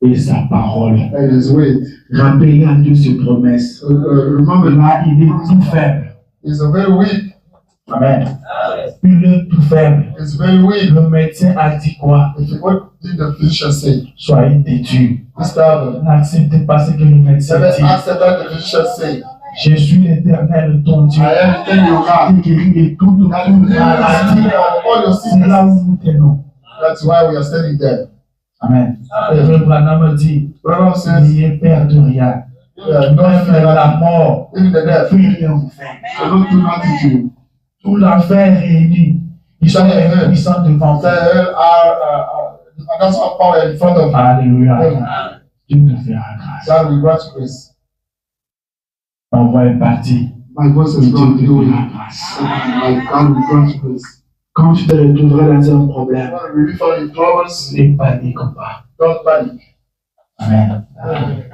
Et sa parole. And his weight. Rappelez à Dieu ses promesses. Remember, Là, il est tout faible. he's a very weak. Amen. Il est tout faible. He's very weak. Le médecin a dit quoi? What did the physician say? Soyez têtu. N'acceptez pas ce que le médecin Never dit. accept what the physician say. Je suis l'Éternel, ton Dieu. I am the thing you have. Qui guérit de toute That you live maladie. all your C'est là sickness. où nous tenons. That's why we are standing there. Amen. Le frère Branham dit, Brother says, n'ayez peur de rien. don't Même fear la nothing. mort, Even the death. peut rien vous faire. So don't do nothing to you. Tout l'enfer réuni, ils sont puissants devant The vous. hell that's our power in front of you. Alléluia. Dieu te fera grâce. God will grant grace. On va être parti. My voice Dieu is going te to do fera it. grâce. God will grant grace. Quand tu te retrouveras dans un problème, When we fall in troubles, ne panique pas. don't panic. Amen.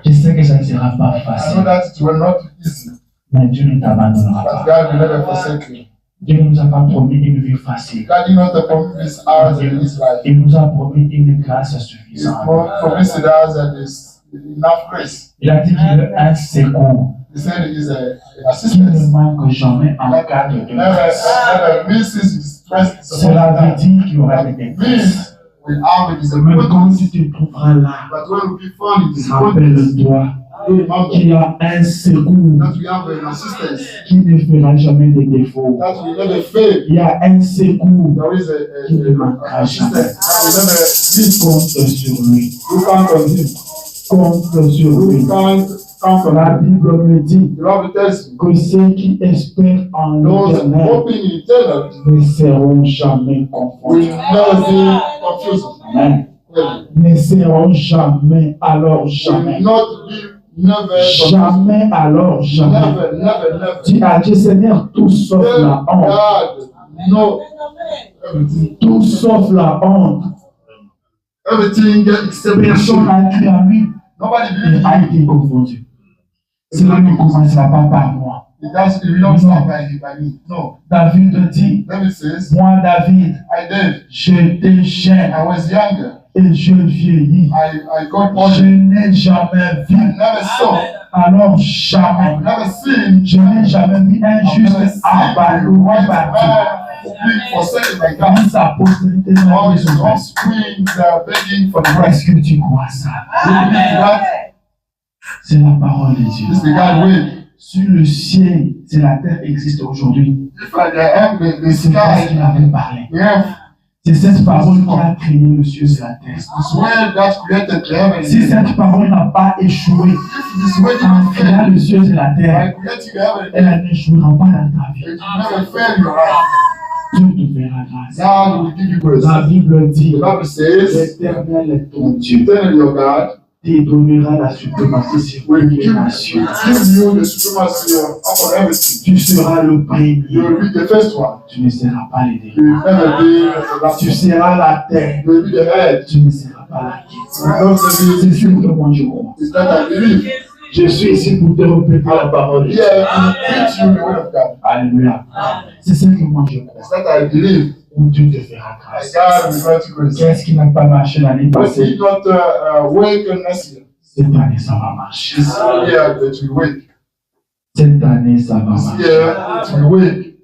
Je sais que ça ne sera pas I know facile, that it will not be easy, mais Dieu ne t'abandonnera but pas. God will never forsake you. Dieu ne nous a pas promis une vie facile. God did not promise us in His life. Il nous a promis une grâce He suffisante. promised us that there's enough grace. Il a dit qu'il est un secours He said He's an qui ne assistance. manque jamais en cas de Never détresse. misses His strength. Cela veut dire qu'il y aura des That détresses. means we are with Mais quand disappointments. tu te trouveras là, But when we fall in disappointments, rappelle-toi remember qu'il y a un secours that we have an assistance qui ne fera jamais de défaut. that will never fail. Il y a un secours There is qui ne an manquera assistance jamais. that will never miss. Compte sur lui. You count on Him. Compte sur lui. You count on La Him. Bible me dit The Bible tells me que ceux qui espèrent en those l'Éternel hoping in eternal ne seront jamais will confondus. never be confused. Amen. Will Ne seront jamais, alors jamais. not be never confused. Jamais, alors jamais. Never, never, never. Dis à Dieu, Seigneur, tout sauf Tell la honte. God, no, everything. Tout sauf la honte. Everything except Personne shame. n'a cru à lui Nobody et believes a him. été confondu. Cela ne commencera pas par moi. It will not start by me. No. David dit, David says, moi David, I did. j'étais jeune I was younger. et je vieillis. I got Je older. n'ai jamais vu, I never saw. alors jamais. I've never seen. Je n'ai jamais vu un I've never juste seen abattu, white abattu. man being forsaken by Quand God. sa postérité n'a All plus his son reste. offspring, they are begging for the Est-ce rest. que tu crois ça? You believe that? C'est la parole de Dieu. This is the God way. Sur le ciel, si la terre existe aujourd'hui, If I have the c'est parce sky, qu'il avait parlé. the earth, C'est cette parole qui a créé le ciel et la terre. this word that created the heaven. Si cette parole n'a pas échoué If this word en didn't créant fail, le ciel et la by terre, creating the heaven, elle n'échouera pas dans ta vie. it will never fail your life. Dieu te fera grâce. God will give you grace. La Bible dit, The Bible says, l'Éternel est ton Dieu, eternal your God te donnera la suprématie sur will toutes les give nations. you the supremacy upon everything. Tu seras le You premier, will be the first one. tu ne seras pas les You derniers. will never be the last Tu one. seras la terre, You will be the head. tu ne seras pas la quête. You will not C'est be sûr que moi je crois. It's that I believe. Je suis ici pour te répéter la parole de Dieu. Here to preach you the word of God. Alléluia. C'est ce que moi je crois. It's that I believe. Où Dieu te fera My grâce. God will grant you grace. Qu'est-ce qui n'a pas marché l'année What passée? did not wake next year? Cette année, ça va marcher. This year that will wake. Cette année, ça va This marcher. year it will wake.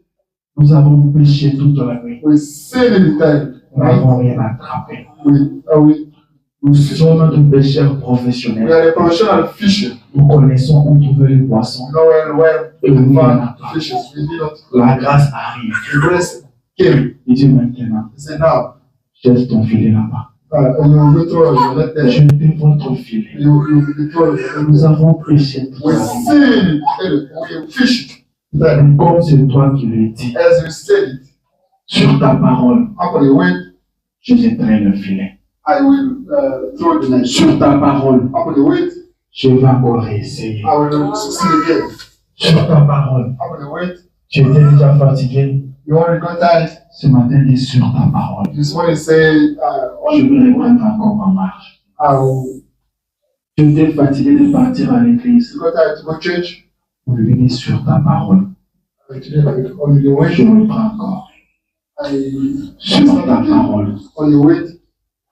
Nous avons péché toute la nuit. We sin in the time. Nous n'avons rien attrapé. We Nous sommes de pécheurs we professionnels. are a professional fisher. Nous connaissons où trouver les poissons. You know where Et we nous find n'en pas. fishes. We did not. La grâce arrive. The grace came. Et Dieu maintenant, He said, now, jette ton filet là-bas. you will throw your net there. Jetez votre filet. You will throw your Nous avons péché toute We la nuit. sin. We fish. Then, Comme c'est toi qui le dis, as you said it, sur ta parole, upon the weight, je jetterai le filet. I will throw the net. Sur ta parole, Upon the weight, je vais encore réessayer. I will succeed again. sur ta parole. I'm going to wait. Tu étais déjà fatigué. You already got tired. Ce matin, dis sur ta parole. This morning say, Je vais reprendre encore en marche. you Tu étais fatigué de partir à l'église. got tired to go to church. Aujourd'hui, dis sur ta parole. Today, on your way. Je reprends encore. Sur ta parole. On your way.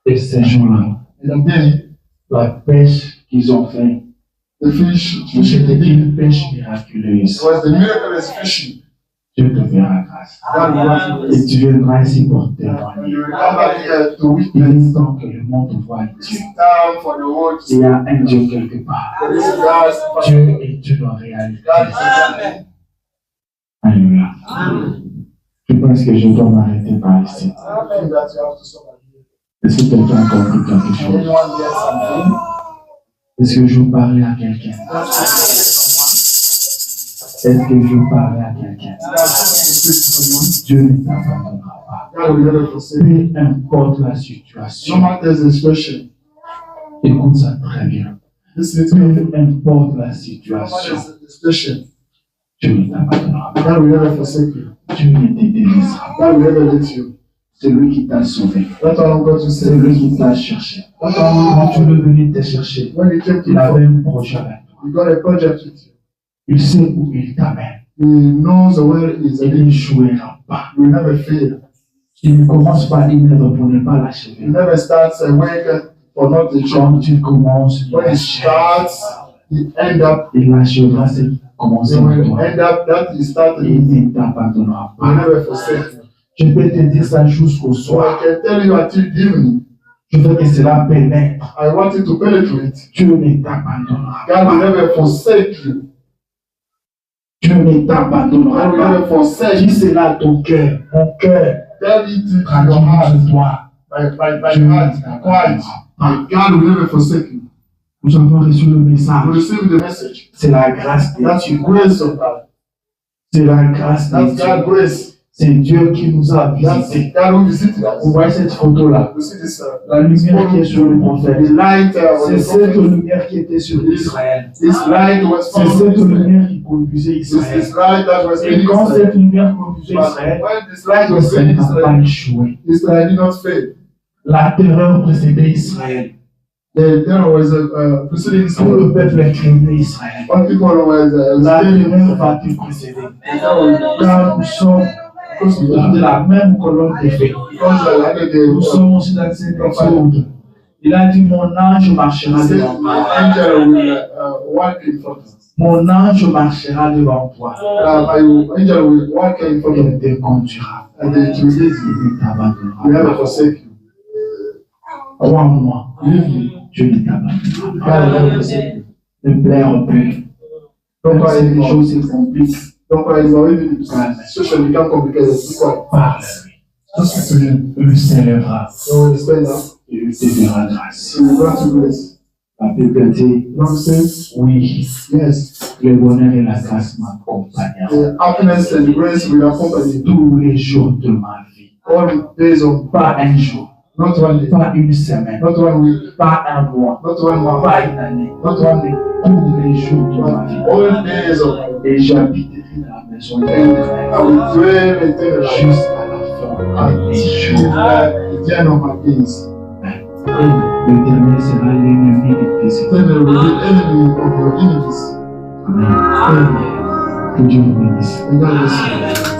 Et ces jours-là, And then la pêche qu'ils ont fait, the fish, c'était une pêche miraculeuse. it was the miraculous fishing. Dieu te fera grâce. God will bless Et tu viendras ici pour you. témoigner. And you will come back here to Il witness. est temps que le monde voie Dieu. It's time for the world to Il see. y a un Dieu quelque part. There is God's Dieu est une réalité. God is Amen. Alléluia. Je pense que je dois m'arrêter par ici. I think that you have to stop at here. Est-ce que quelqu'un a compris quelque Can chose? anyone get something? Est-ce que je veux parler à quelqu'un? Est-ce que je veux parler à quelqu'un? Dieu ne t'abandonnera pas. God will never forsake you. Peu importe la No situation, matter the situation. écoute ça très bien. Listen to me. Peu importe la No situation, matter the situation. Dieu ne t'abandonnera pas. God will never forsake you. Dieu ne te délaissera pas. God will never let you. C'est lui qui t'a sauvé. That's all I'm going to C'est say. lui qui t'a cherché. That's all Quand tu veux venir te chercher, when you came to il avait you, un projet avec toi. you got a project with you. Il sait où il t'amène. He knows where it is Il and ne jouera pas. you will never fail. Il ne commence pas, il ne va pas You l'achever. never starts a work for not the job. Quand tu commences, il When he achève. starts, he end up, Il achèvera ce qu'il a commencé he en will toi. end up that he started. Il He ne t'abandonnera will pas. never forsake you. Je peux te dire ça jusqu'au So soir. I can tell you until evening. Je veux que cela pénètre. I want you to penetrate. Dieu ne t'abandonnera God will pas. never forsake you. Dieu ne t'abandonnera God will pas. never forsake Dis you. cela à ton cœur. Mon cœur, Tell it to your traduis heart. de toi. My Dieu ne heart, quiet. t'abandonnera pas. God will never forsake you. Nous avons reçu le You message. receive the message. C'est la grâce de That's the Dieu. grace of God. C'est la grâce de That's God's Dieu. grace. C'est Dieu qui nous a That's visités. God who visited Vous us. voyez cette photo-là? You see this, La lumière qui est sur le the prophète. light on C'est the cette prophet. lumière qui était sur Israël. This light was C'est from cette Israel. lumière qui conduisait This Israël. light that was Et in quand Israel. cette lumière conduisait But Israël, when this light was ça in n'a pas Israel, échoué. Israel did not fail. La terreur précédait Israël. There was a preceding Tout le Israel. peuple craignait Israël. When people were La scared, terreur va te précéder. because Car nous sommes de la même colonne de feu. Nous sommes aussi dans cette épisode. Il a dit, mon ange marchera devant my toi. angel will walk in front of us. Mon ange marchera devant toi. My angel will walk in front of Il us. te conduira. And it will lead Il you. ne t'abandonnera Will never pas. forsake you. Crois en moi. Believe me. Dieu ne t'abandonnera God pas. will never forsake you. Ne pleure plus. Don't Même cry si les anymore. choses se compliquent, Don't cry anymore. Even if the situation become complicated, be quiet. parle-lui. Just speak to him. Il s'élèvera. You understand that? Et il te fera grâce. He will grant you grace. La Bible dit, You understand? oui, Yes. le bonheur et la grâce m'accompagneront The happiness and the grace will accompany you tous les jours de ma vie. all the days of, Pas un jour, not one day, pas une semaine, not 1 week, pas un mois, not 1 month, pas une année, not 1 day, tous les jours de ma vie. all days of my life. Et j'habiterai dans la maison de I l'Éternel will dwell in the life jusqu'à la fin des until jours. the end of my days. L'Éternel sera l'ennemi de tes Then I will be enemy of your enemies. Amen. Que Dieu vous bénisse. And God bless you.